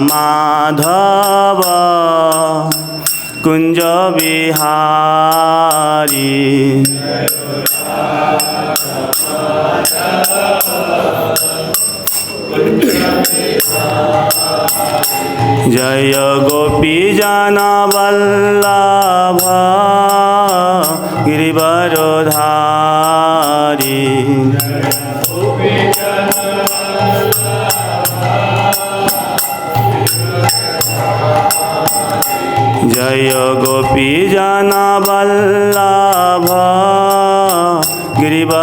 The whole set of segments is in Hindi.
माधव कुंज बिहारी जय गोपी जन वल्लभ गिरिवरधारी जय गोपी जन वल्लभ गिरिवरधारी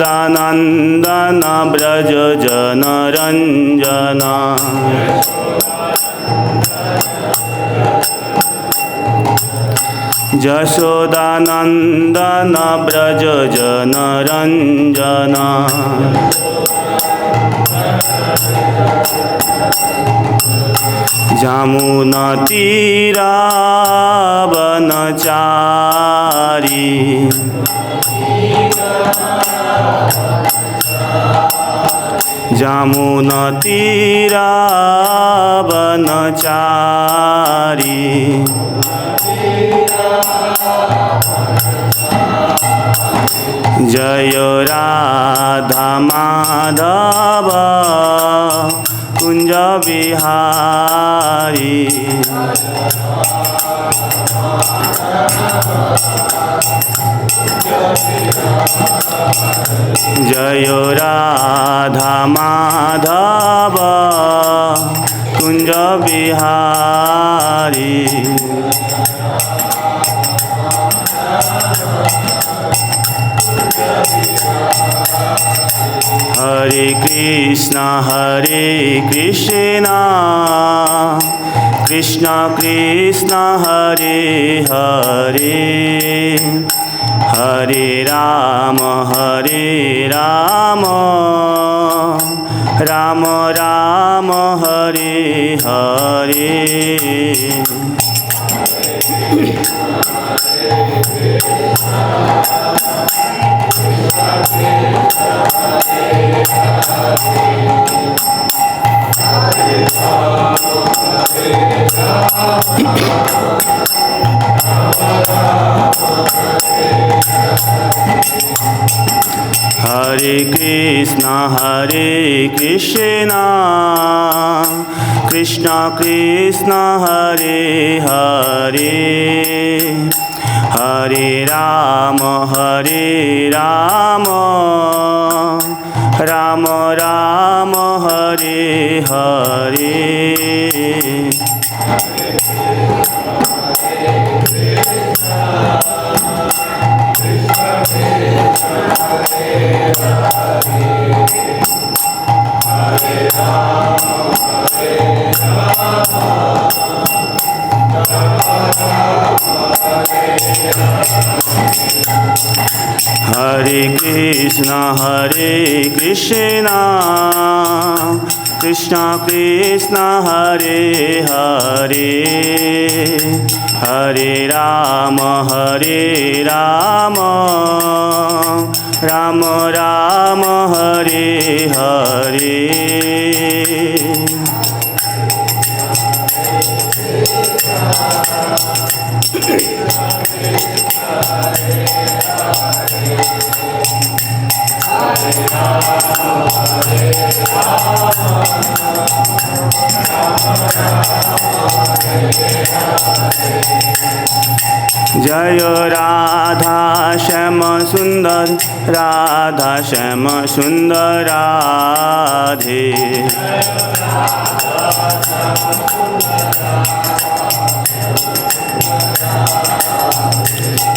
यशोदानंदन ब्रज जन रंजन यशोदानंदन ब्रज जन रंजन जमुना तीरा वनचारी जमुना तीरा वनचारी जय राधा माधव कुंज बिहारी जय राधा माधव कुंज बिहारी हरे कृष्ण कृष्ण कृष्ण हरे हरे हरे राम राम राम हरे हरे हरे कृष्ण कृष्ण कृष्ण हरे हरे हरे राम राम राम हरे हरे हरे कृष्ण कृष्ण कृष्ण हरे हरे हरे राम राम राम हरे हरे जय राधा श्याम सुंदर राधे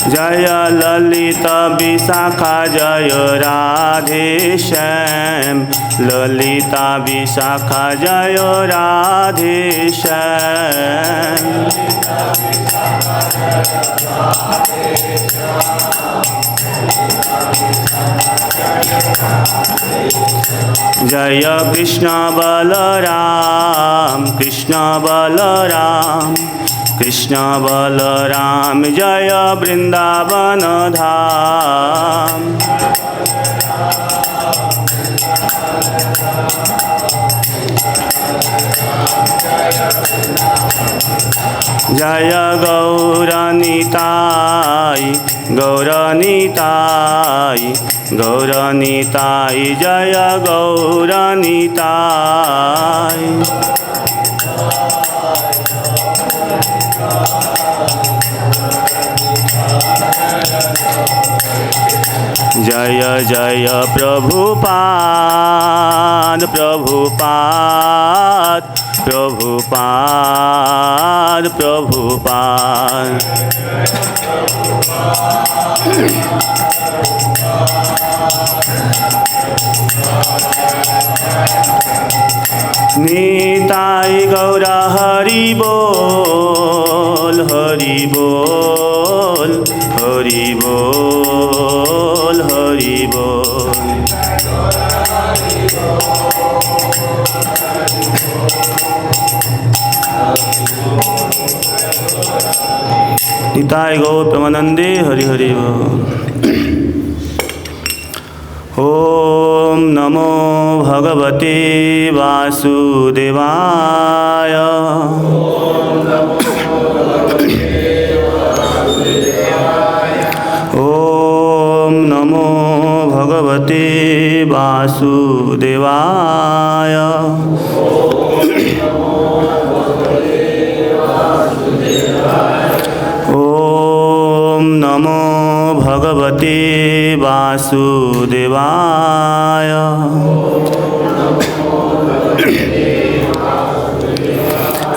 जय ललिता विशाखा जय राधे श्याम ललिता विशाखा जय राधे श्याम जय कृष्ण बलराम कृष्ण बलराम जय वृंदावन धाम। जय गौरनिताय गौरनिताय गौरनिताय जय गौरनिताय। जय जय प्रभुपाद प्रभुपाद प्रभुपाद प्रभुपाद। निताय गौर हरि बोल हरि बोल हरि बोल हरि बोल। निताय गौर प्रेमानंदे हरि हरि बोल। ओम नमो भगवते वासुदेवाय। ओम नमो भगवते वासुदेवाय। ओम नमो भगवते वासुदेवाय।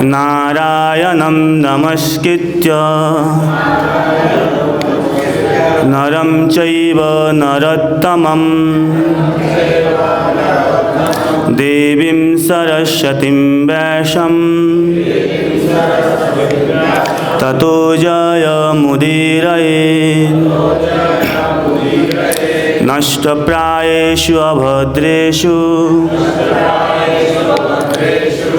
नारायणं नमस्कृत्य नरं चैव नरोत्तमं देवीं सरस्वतीं व्यासं ततो जयमुदीरयेत्। नष्टप्रायेषु अभद्रेषु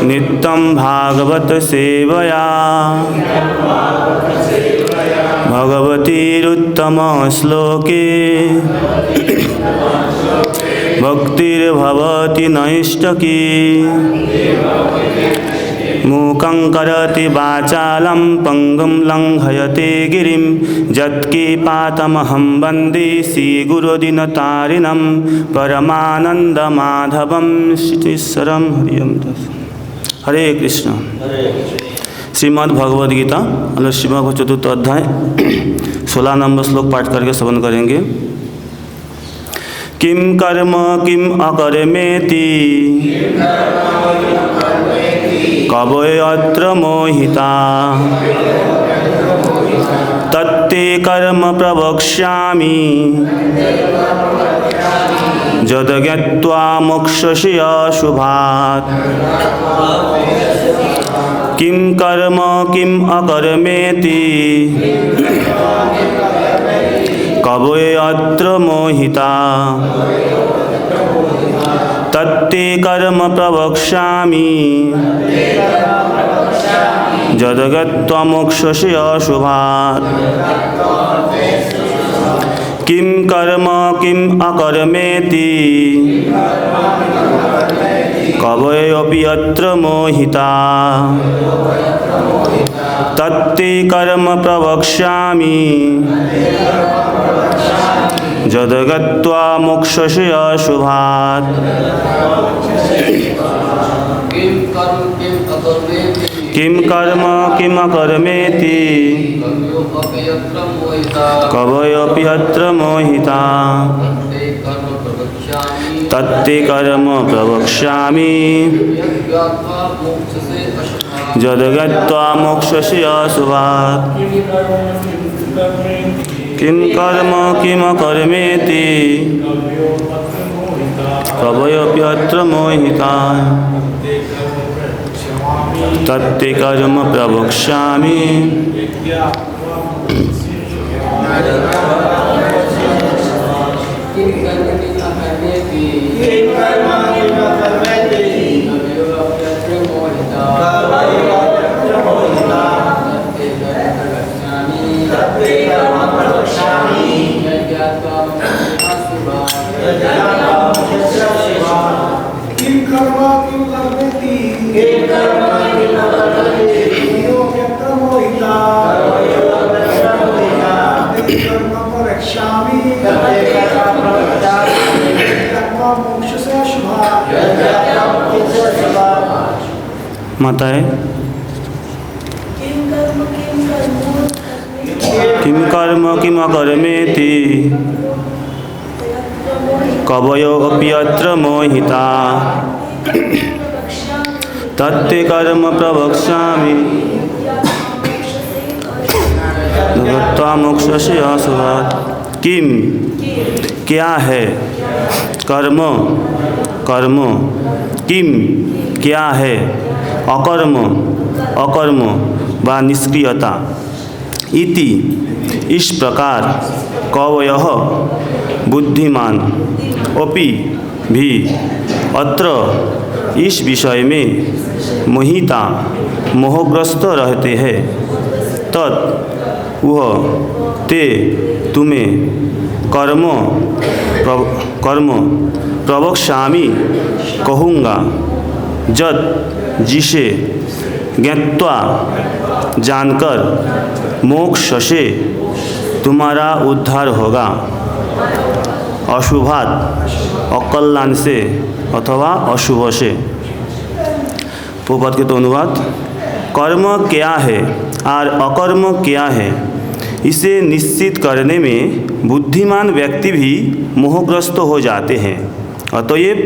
नित्यं भागवत सेवया भगवतीरुत्तम श्लोके भक्तिर्भवति नैष्टकी। मूकं करोति वाचालं पङ्गुं लङ्घयते गिरिं यत्किपातमहं वन्दे श्रीगुरुदीनतारिणं परमानन्दमाधवं श्रीश्वरं हरि ओं। हरे कृष्ण। श्रीमद् भगवद गीता श्रीमद् चतुर्थ अध्याय 16 नंबर श्लोक पाठ करके श्रवण करेंगे। किम कर्म किम अकर्मेति कवये अत्र मोहिता तत्ते कर्म प्रवक्ष्यामि यद्ज्ञात्वा मोक्षस्य शुभात्। किम कर्म किम अकर्मेति कवये अत्र मोहिता तत्ते कर्म प्रवक्ष्यामि यद्ज्ञात्वा मोक्षस्य शुभात्। किम कर्म किम अकर्मेति कवयोऽपि अत्र मोहिता तत्ते कर्म प्रवक्ष्यामि यद्गत्वा मोक्षस्य शुभात्। किम कर्म किम अकर्मेति कवयोऽपि अत्र मोहिता तत्ते कर्म प्रवक्ष्यामि यद्गत्वा मोक्षस्य शुभात्। किम कर्म किम अकर्मेति कवयोऽपि अत्र मोहिता तत्ते कर्म प्रवक्ष्यामि। किम कर्म किम कर्मेति यो व्यक्तमोहिता कर्म प्रवक्ष्यामि कर्म मोक्षसे शुभा। माताएं, किम कर्म किम कर्मेति कवयो अपि अत्र मोहिता तत्ते कर्म प्रवक्ष्यामि गत्वा मोक्षस्य शुभात्। किम क्या है, कर्म कर्म, किम क्या है, अकर्म अकर्म व निष्क्रियता, इति इस प्रकार कवयः बुद्धिमान अपि भी अत्र इस विषय में मोहिता मोहग्रस्त रहते हैं। तत् वह ते तुम्हें कर्म प्रवक्ष्यामि कहूँगा, जद जिसे ज्ञात्वा जानकर मोक्ष से तुम्हारा उद्धार होगा, अशुभात अकल्याण से अथवा अशुभ से। पूर्वपद के तो अनुवाद। कर्म क्या है और अकर्म क्या है, इसे निश्चित करने में बुद्धिमान व्यक्ति भी मोहग्रस्त हो जाते हैं। अतएव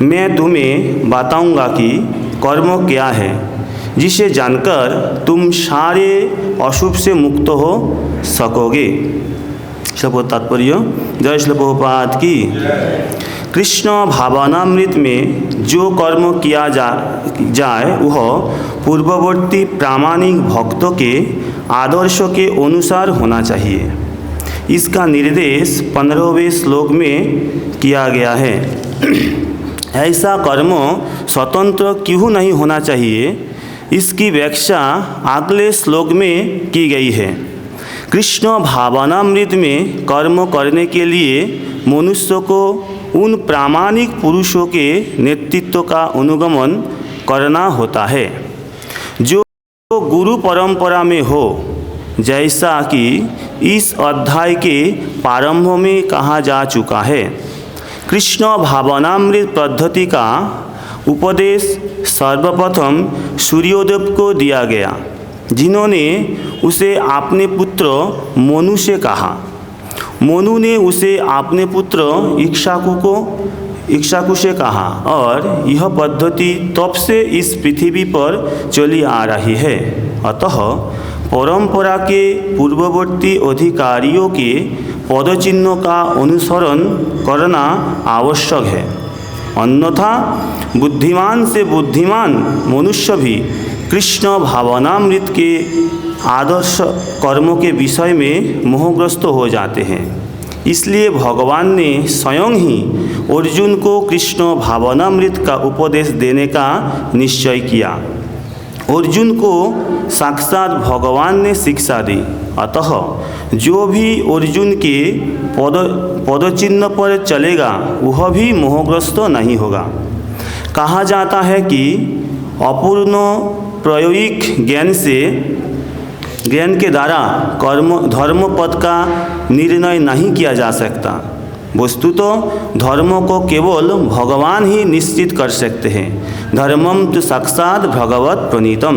मैं तुम्हें बताऊंगा कि कर्म क्या है, जिसे जानकर तुम सारे अशुभ से मुक्त हो सकोगे। शब्द तात्पर्य। जय श्री प्रभुपाद की। कृष्ण भावनामृत में जो कर्म किया जाए वह पूर्ववर्ती प्रामाणिक भक्तों के आदर्शों के अनुसार होना चाहिए। इसका निर्देश 15वें श्लोक में किया गया है। ऐसा कर्म स्वतंत्र क्यों नहीं होना चाहिए, इसकी व्याख्या अगले श्लोक में की गई है। कृष्ण भावनामृत में कर्म करने के लिए मनुष्य को उन प्रामाणिक पुरुषों के नेतृत्व का अनुगमन करना होता है जो गुरु परंपरा में हो, जैसा कि इस अध्याय के प्रारंभ में कहा जा चुका है। कृष्ण भावनामृत पद्धति का उपदेश सर्वप्रथम सूर्योदेव को दिया गया, जिन्होंने उसे अपने पुत्र मनु से कहा। मनु ने उसे अपने पुत्र इक्ष्वाकु से कहा और यह पद्धति तब से इस पृथ्वी पर चली आ रही है। अतः परंपरा के पूर्ववर्ती अधिकारियों के पदचिन्हों का अनुसरण करना आवश्यक है, अन्यथा बुद्धिमान से बुद्धिमान मनुष्य भी कृष्ण भावनामृत के आदर्श कर्मों के विषय में मोहग्रस्त हो जाते हैं। इसलिए भगवान ने स्वयं ही अर्जुन को कृष्ण भावनामृत का उपदेश देने का निश्चय किया। अर्जुन को साक्षात भगवान ने शिक्षा दी। अतः जो भी अर्जुन के पदचिन्ह पर चलेगा वह भी मोहग्रस्त नहीं होगा। कहा जाता है कि अपूर्ण प्रायोगिक ज्ञान के द्वारा धर्म पद का निर्णय नहीं किया जा सकता। वस्तुतः धर्म को केवल भगवान ही निश्चित कर सकते हैं। धर्मम तो साक्षात भगवत प्रणीतम।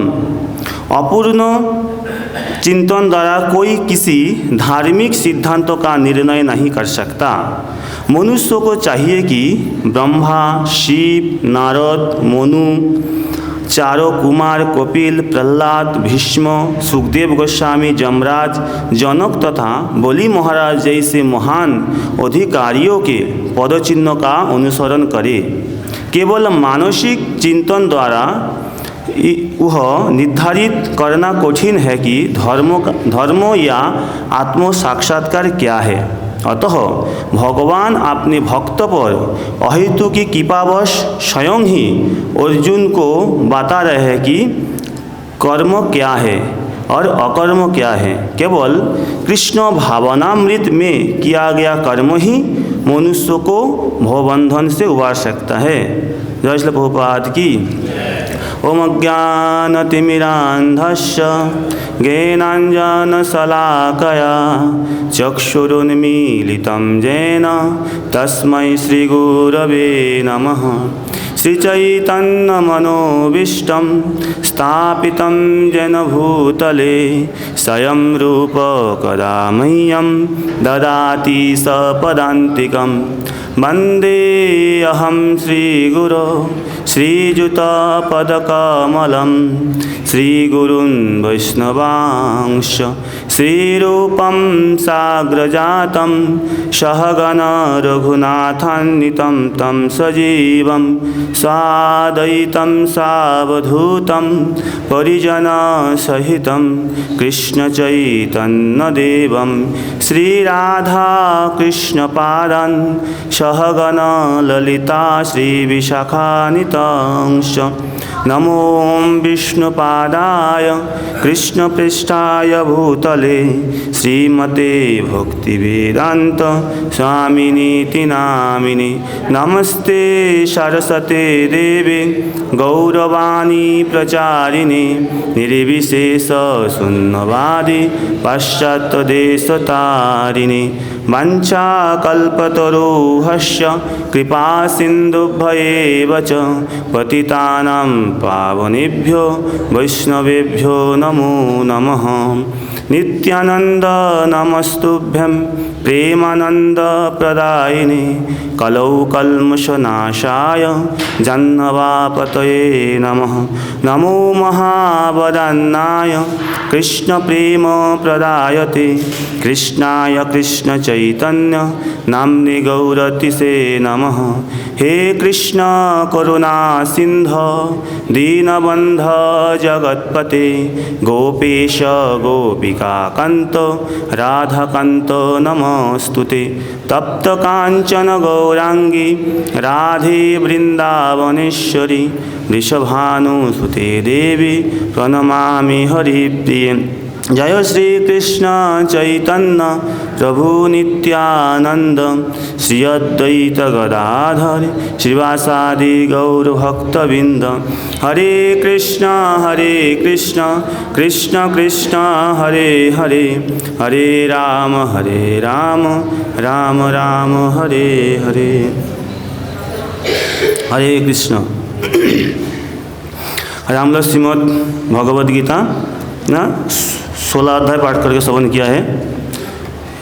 अपूर्ण चिंतन द्वारा कोई किसी धार्मिक सिद्धांतों का निर्णय नहीं कर सकता। मनुष्य को चाहिए कि ब्रह्मा, शिव, नारद, मनु, चारों कुमार, कपिल, प्रहलाद, भीष्म, सुखदेव गोस्वामी, जमराज, जनक तथा बलि महाराज जैसे महान अधिकारियों के पदचिन्हों का अनुसरण करे। केवल मानसिक चिंतन द्वारा वह निर्धारित करना कठिन है कि धर्म या आत्म साक्षात्कार क्या है। अतः भगवान अपने भक्त पर अहेतु की कृपावश स्वयं ही अर्जुन को बता रहे हैं कि कर्म क्या है और अकर्म क्या है। केवल कृष्ण भावनामृत में किया गया कर्म ही मनुष्य को भवबंधन से उबार सकता है। जय श्री प्रभुपाद की। ओम अज्ञानतिमिरान्धस्य ज्ञानाञ्जनशलाकया चक्षुरुन्मीलितं येन तस्मै श्रीगुरवे नमः। श्रीचैतन्यमनोभीष्टं स्थापितं येन भूतले स्वयं रूप कदा मह्यं ददाति सपदान्तिकं। वन्देऽहं श्रीगुरो श्रीयुतपदकमलं श्रीगुरुन् वैष्णवांश्च श्रीरूपं साग्रजातं सहगण रघुनाथान्वितं तं सजीवं साद्वैतं सावधूतं परिजनसहितं कृष्णचैतन्यदेवं श्रीराधाकृष्णपादान् सहगण ललिता श्रीविशाखान्वितांश्च। नमो विष्णुपादाय कृष्णपृष्ठाय भूतले श्रीमते भक्तिवेदान्त स्वामिनीति नामिने। नमस्ते सरस्वते देवे गौरवाणी प्रचारिणे निर्विशेष शून्यवादी पाश्चात्यदेशतारिणे। वञ्चाकल्पतरुभ्यश्च कृपासिन्धुभ्येव च पतितानां पावनेभ्यो वैष्णवेभ्यो नमो नमः। नित्यानंद नमस्तुभ्यं प्रेमानंदप्रदायिने कलौ कल्मषनाशाय जाह्नवापतये नमः। नमो महावदन्नाय कृष्णप्रेमप्रदायते कृष्णाय कृष्णचैतन्य नाम्ने गौरतिसे नमः। हे कृष्ण करुणा सिन्धो दीनबन्ध जगत्पते गोपेश गोपिकान्त राधाकान्त नमस्तुते। तप्त कांचन गौरांगी राधे वृंदावनेश्वरी वृषभानुसुते देवी प्रणमामि हरिप्रिये। जय श्री कृष्ण चैतन्य प्रभु नित्यानंद श्री अद्वैत गदाधर श्रीवासादि गौर भक्तबिंद। हरे कृष्ण कृष्ण कृष्ण हरे हरे हरे राम राम राम हरे हरे। हरे कृष्ण। हम लोग श्रीमद् भगवद गीता ना 16 अध्याय पाठ करके श्रवण किया है।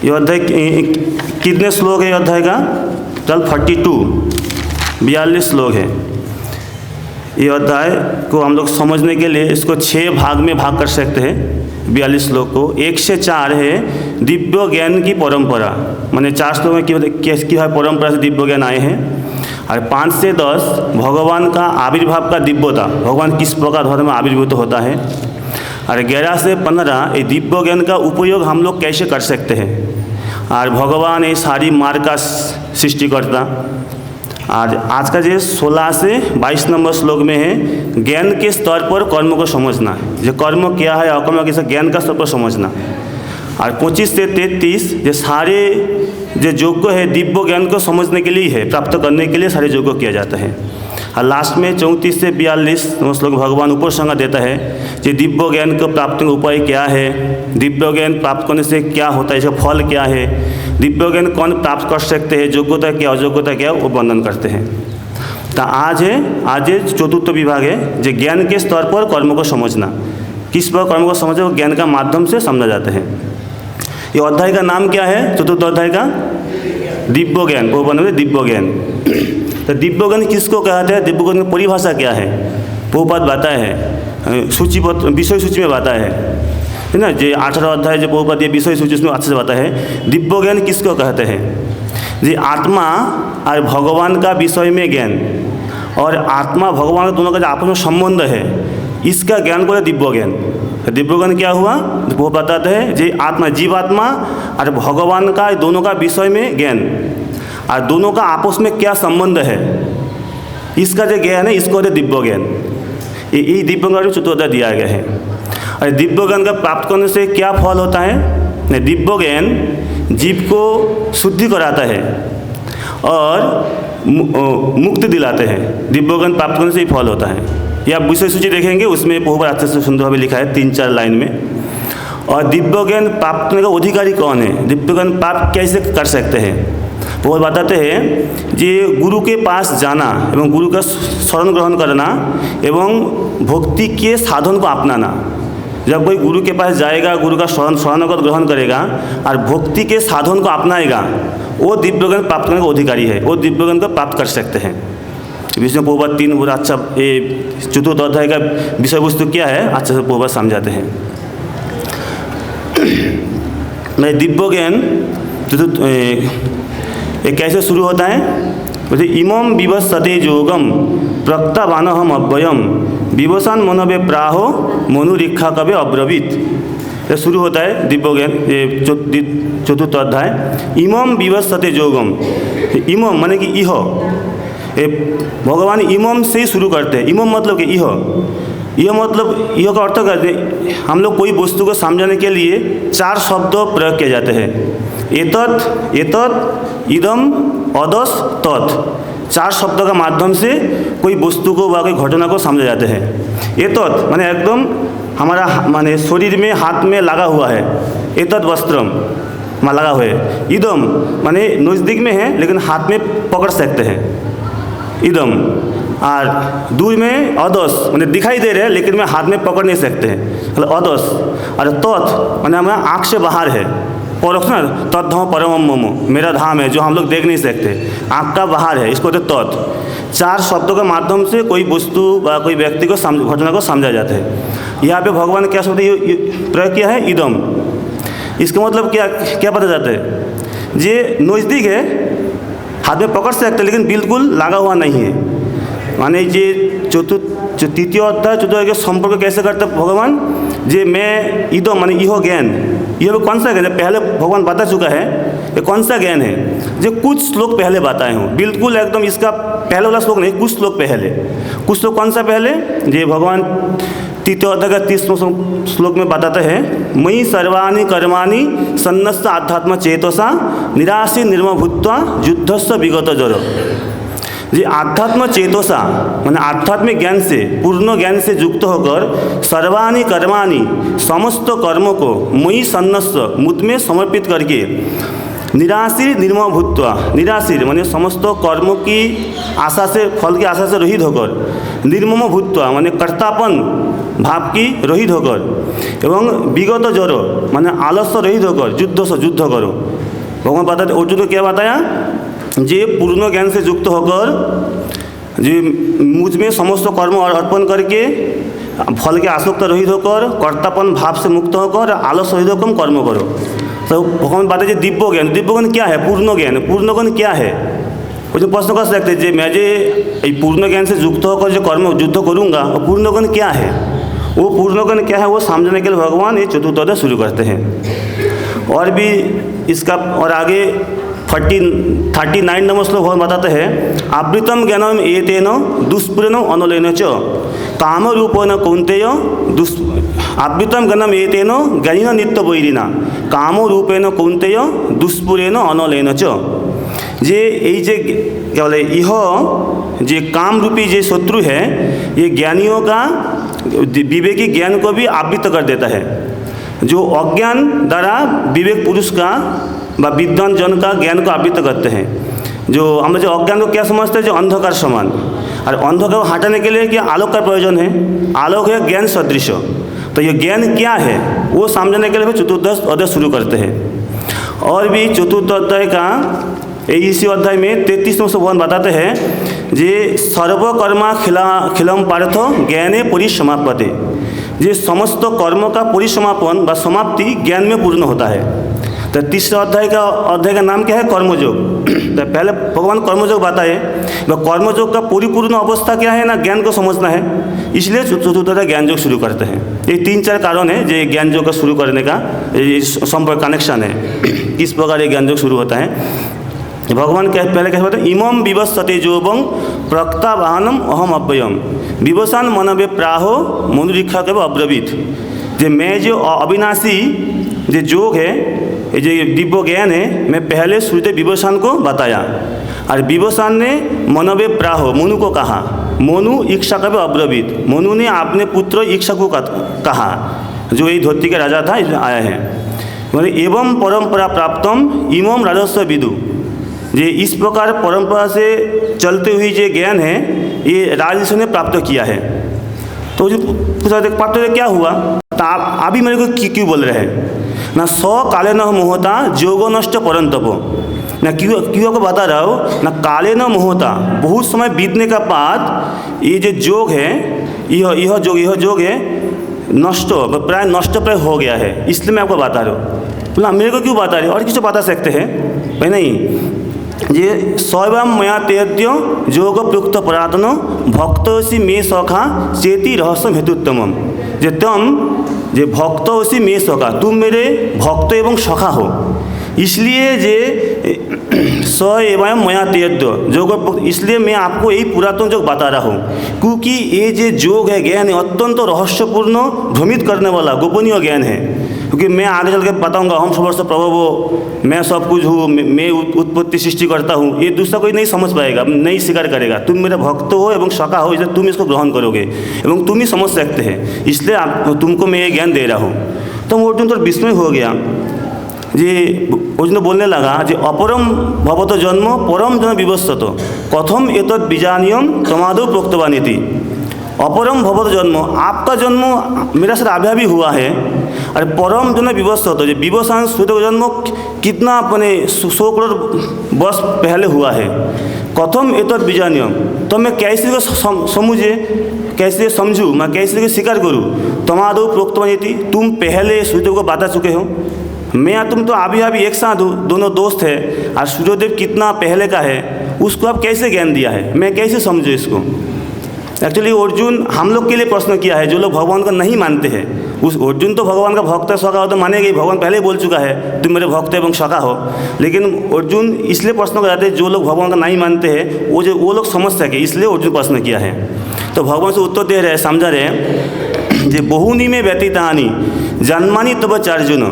ये अध्याय कितने श्लोक है? अध्याय का टोटल 42 श्लोक है। ये अध्याय को हम लोग समझने के लिए इसको 6 भाग में भाग कर सकते हैं। 42 श्लोक को 1 से 4 है दिव्य ज्ञान की परंपरा, माने 4 श्लोक में किस परंपरा से दिव्य ज्ञान आए हैं। और 5 से 10 भगवान का आविर्भाव का दिव्यता, भगवान किस प्रकार धर्म में आविर्भूत होता है। और 11 से 15 ये दिव्य ज्ञान का उपयोग हम लोग कैसे कर सकते हैं। और भगवान ये सारी मार्ग का सृष्टिकर्ता। और आज का जो 16 से 22 नंबर श्लोक में है ज्ञान के स्तर पर कर्म को समझना, जो कर्म क्या है अकर्म कैसे ज्ञान का स्तर पर समझना। और 25 से 33 जो सारे जो योग्य है दिव्य ज्ञान को समझने के लिए है, प्राप्त करने के लिए सारे योग्य किया जाता है। और लास्ट में 34 से 42 श्लोक भगवान उपसंहार देता है कि दिव्य ज्ञान को प्राप्त का उपाय क्या है, दिव्य ज्ञान प्राप्त करने से क्या होता है, इसका फल क्या है, दिव्य ज्ञान कौन प्राप्त कर सकते हैं, योग्यता क्या अयोग्यता क्या वो वर्णन करते हैं। तो आज चतुर्थ विभाग है जो ज्ञान के स्तर पर कर्म को समझना। किस पर कर्म को समझे वो ज्ञान का माध्यम से समझा जाता है। ये अध्याय का नाम क्या है? चतुर्थ अध्याय का दिव्य ज्ञान, वो बने दिव्य ज्ञान। तो दिव्य ज्ञान किसको कहते हैं, दिव्य ज्ञान की परिभाषा क्या है? प्रभुपाद बताया है, सूचीबद्ध विषय सूची में बताया है ना। जो 18 अध्याय जो प्रभुपाद ये विषय सूची उसमें अच्छे से बताया है दिव्य ज्ञान किसको कहते हैं। जी आत्मा और भगवान का विषय में ज्ञान, और आत्मा भगवान दोनों का जो आपस में संबंध है इसका ज्ञान को दिव्य ज्ञान। दिव्य ज्ञान क्या हुआ वो बताते हैं जी आत्मा जीवात्मा और भगवान का दोनों का विषय में ज्ञान, और दोनों का आपस में क्या संबंध है इसका जो ज्ञान है इसको दिव्य ज्ञान। ये दिव्य ज्ञान चतुर्थ दिया गया है। और दिव्य ज्ञान का प्राप्त करने से क्या फल होता है? नहीं, दिव्य ज्ञान जीव को शुद्धि कराता है और मुक्ति दिलाते हैं। दिव्य ज्ञान प्राप्त करने से ही फल होता है। यह आप विषय सूची देखेंगे, उसमें बहुत अच्छे से सुंदर भावे लिखा है 3-4 लाइन में। और दिव्य ज्ञान प्राप्त करने का अधिकारी कौन है? दिव्य ज्ञान प्राप्त कैसे कर सकते हैं? वो बताते हैं कि गुरु के पास जाना एवं गुरु का शरण ग्रहण करना एवं भक्ति के साधन को अपनाना। जब कोई गुरु के पास जाएगा, गुरु का शरण को ग्रहण करेगा और भक्ति के साधन को अपनाएगा, वो दिव्य ज्ञान प्राप्त करने का अधिकारी है। वो दिव्य ज्ञान को प्राप्त कर सकते हैं। विष्णु प्रभुपाद 3 बुरा अच्छा ये चतुर्थ अध्याय का विषय वस्तु क्या है अच्छे से प्रभुपाद समझाते हैं। मैं दिव्य ज्ञान ये कैसे शुरू होता है? बोलते इमं विवस्सते योगम प्रक्तावानहम अव्ययम विवसान मनवे प्राहो मनुरीक्षा कवे अब्रवीत। ये शुरू होता है दिव्य ज्ञान ये चतुर्थ अध्याय। इमं विवस्सते योगम, इमं माने कि इह, भगवान इमम से ही शुरू करते हैं। इमम मतलब कि यह मतलब यह का अर्थ करते हैं, हम लोग कोई वस्तु को समझाने के लिए 4 शब्द प्रयोग किए जाते हैं। एतत्, एतत्, इदम, अदस, तत्। 4 शब्दों का माध्यम से कोई वस्तु को व कोई घटना को समझा जाते हैं। एतत् माने एकदम हमारा माने शरीर में हाथ में लगा हुआ है, एतत् वस्त्रम में लगा हुआ है। इदम माने नज़दीक में है लेकिन हाथ में पकड़ सकते हैं, इदम। और दूर में अदस मैंने दिखाई दे रहे हैं लेकिन मैं हाथ में पकड़ नहीं सकते हैं, मतलब अदस। और तत् मैंने हमारा आँख से बाहर है, परोक्ष ना, तद्धाम परमम मम, मेरा धाम है जो हम लोग देख नहीं सकते, आँख का बाहर है, इसको तो तत्। 4 शब्दों के माध्यम से कोई वस्तु व कोई व्यक्ति को घटना को समझा जाता है। यहाँ पे भगवान क्या शब्द प्रयोग किया है? इदम। इसका मतलब क्या पता जाता है? ये नज़दीक है, हाथ में पकड़ सकते लेकिन बिल्कुल लगा हुआ नहीं है। माने ये तृतीय अध्याय चतुर्थ के संपर्क कैसे करते भगवान? जे मैं इदम माने इहो ज्ञान, यह कौन सा ज्ञान है? पहले भगवान बता चुका है ये कौन सा ज्ञान है, जो कुछ श्लोक पहले बताए हूँ। बिल्कुल एकदम इसका पहले वाला श्लोक नहीं, कुछ श्लोक पहले। कुछ श्लोक कौन सा पहले? ये भगवान तृतीय अध्याय का 30वें श्लोक में बताते हैं, मयि सर्वाणि कर्माणि सन्नस्त आध्यात्म चेतसा निराशी निर्मम भूत्वा युद्धस्य विगत जर। ये आध्यात्म चेतसा माने आध्यात्मिक ज्ञान से, पूर्ण ज्ञान से युक्त होकर सर्वाणि कर्माणि समस्त कर्मों को मयि सन्नस्त मुझ में समर्पित करके निराशीर निर्मम भूत्वा, निराशीर माने समस्त कर्मों की आशा से, फल की आशा से रहित होकर, निर्मम भूत्वा माने कर्तापन भाव की रहित होकर, एवं विगत जरो माने आलस्य रहित होकर युद्ध से युद्ध करो। भगवान बताते अर्जुन को क्या बताया? जे पूर्ण ज्ञान से युक्त होकर, जे मुझ में समस्त कर्म अर्पण करके फल के आसक्त रहित होकर, कर्तापन भाव से मुक्त होकर आलस्य रहित होकर कर्म करो। तो भगवान बात है दिव्य ज्ञान। दिव्य ज्ञान क्या है? पूर्ण ज्ञान। पूर्ण ज्ञान क्या है? वो जो प्रश्न कर सकते हैं, मैं जे पूर्ण ज्ञान से युक्त होकर जो कर्म युद्ध करूँगा, वो पूर्ण ज्ञान क्या है? वो पूर्ण ज्ञान क्या है वो समझने के लिए भगवान ये चतुर्थ अध्याय शुरू करते हैं। और भी इसका और आगे 39 नंबर श्लोक भगवान बताते हैं, आवृतम ज्ञानम एतेन दुष्पूरेण अनलेन च काम रूपेण कौन्तेय आवृतम ज्ञानम एतेन ज्ञानिन नित्य वैरिणा काम रूपेण कौन्तेय दुष्पूरेण अनलेन च। जे ये क्या बोले यह जे काम रूपी जे शत्रु है, ये ज्ञानियों का विवेकी ज्ञान को भी आवृत कर देता है। जो अज्ञान द्वारा विवेक पुरुष का व विद्वान जन का ज्ञान को आवृत करते हैं। जो हम जो अज्ञान को क्या समझते हैं? जो अंधकार समान। और अंधकार को हटाने के लिए क्या आलोक का प्रयोजन है? आलोक है ज्ञान सदृश। तो ये ज्ञान क्या है वो समझने के लिए चतुर्थ अध्याय शुरू करते हैं। और भी चतुर्थ अध्याय का इसी अध्याय में 33वें से भगवान बताते हैं, जे सर्वकर्मा खिलम पार्थ ज्ञाने परिसमाप्यते। ये समस्त कर्म का परिसमापन व समाप्ति ज्ञान में पूर्ण होता है। तो तीसरा अध्याय का नाम क्या है? कर्मयोग। तो पहले भगवान कर्मयोग बताए, वह कर्मयोग का परिपूर्ण अवस्था क्या है ना, ज्ञान को समझना है। इसलिए चतुर्थ अध्याय ज्ञान योग शुरू करते हैं। ये 3-4 कारण है जो ज्ञान योग का शुरू करने का संपर्क कनेक्शन है, किस प्रकार ये ज्ञान योग शुरू होता है। भगवान क्या पहले कैसे बताते? इमं विवस्सते योगं प्रक्तावानम अहम अव्ययम विवसान मनवे प्राहो मनुरीक्षा के अब्रवीत। जो मैं जो अविनाशी जो योग है, ये जो दिव्य ज्ञान है, मैं पहले सूर्यदेव विभूषण को बताया और विभूषण ने मनवे प्राहो मनु को कहा। मनु इक्ष्वाकवे अब्रवीत, मनु ने अपने पुत्र इक्ष्वा को कहा जो ये धरती के राजा था, इसमें आया है। मतलब एवं परंपरा प्राप्तम इमम राजस्व विदु, ये इस प्रकार परंपरा से चलते हुई जो ज्ञान है ये राजस्व ने प्राप्त किया है। तो जो पूछा प्राप्त क्या हुआ, तो आप अभी मेरे को क्यों बोल रहे हैं ना, 100 काले न मोहता जोगो नष्ट परंतप ना, क्यों आपको बता रहा हूँ ना, काले न मोहता बहुत समय बीतने का बाद ये जो योग है, यह योग है नष्ट, प्राय नष्ट प्राय हो गया है, इसलिए मैं आपको बता रहा हूँ। बोला मेरे को क्यों बता रहे और किसी बता सकते हैं भाई? नहीं, ये स्वयं मया तेद्य योग प्रोक्त परातनो भक्तोसी मे सखा चेती रहस्यम हेतुत्तमम, जे तुम जे भक्तोसी मे सखा, तुम मेरे भक्त एवं सखा हो, इसलिए जे स एवं मया तेद्य योग, इसलिए मैं आपको यही पुरातन योग बता रहा हूँ, क्योंकि ये जो योग है ज्ञान है अत्यंत रहस्यपूर्ण, भ्रमित करने वाला गोपनीय ज्ञान है। क्योंकि मैं आगे चल के बताऊँगा हम समर्थ प्रभु, मैं सब कुछ हूँ, मैं उत्पत्ति सृष्टि करता हूँ, ये दूसरा कोई नहीं समझ पाएगा, नहीं स्वीकार करेगा। तुम मेरे भक्त हो एवं सखा हो, इसलिए तुम इसको ग्रहण करोगे एवं तुम ही समझ सकते हैं, इसलिए तुमको मैं ये ज्ञान दे रहा हूँ। तो अर्जुन तो विस्मय हो गया, जे अर्जुन बोलने लगा जे अपरम भवतो जन्म परम जन विवस्वत कथम एतद् बीजानियम तमादो प्रोक्तवानिति। अपरम भवतो जन्म, आपका जन्म मेरा साथ अभी अभी हुआ है, और परम जन विवस्वत, जो विवसान सूर्य का जन्म कितना अपने 100 करोड़ वर्ष पहले हुआ है। कथम एतद् बीजानियम, तो मैं कैसे को समझे, कैसे समझूँ, मैं कैसे को स्वीकार करूँ। तमादो प्रोक्तवानिति, तुम पहले सूर्यदेव को बता चुके हो, मैं तुम तो अभी अभी एक साथ हो, दोनों दोस्त है, और सूर्यदेव कितना पहले का है उसको आप कैसे ज्ञान दिया है, मैं कैसे समझूँ इसको। एक्चुअली अर्जुन हम लोग के लिए प्रश्न किया है जो लोग भगवान को नहीं मानते हैं। उस अर्जुन तो भगवान का भक्त है, सखा हो तो मानेगा, भगवान पहले ही बोल चुका है तुम मेरे भक्त एवं सखा हो। लेकिन अर्जुन इसलिए प्रश्न कर जाते हैं जो लोग भगवान का नहीं मानते हैं, वो लोग समझ सके, इसलिए अर्जुन प्रश्न किया है। तो भगवान से उत्तर दे रहे, समझा रहे जे बहुनी में व्यतीतानि जन्मानि तब चार्जुन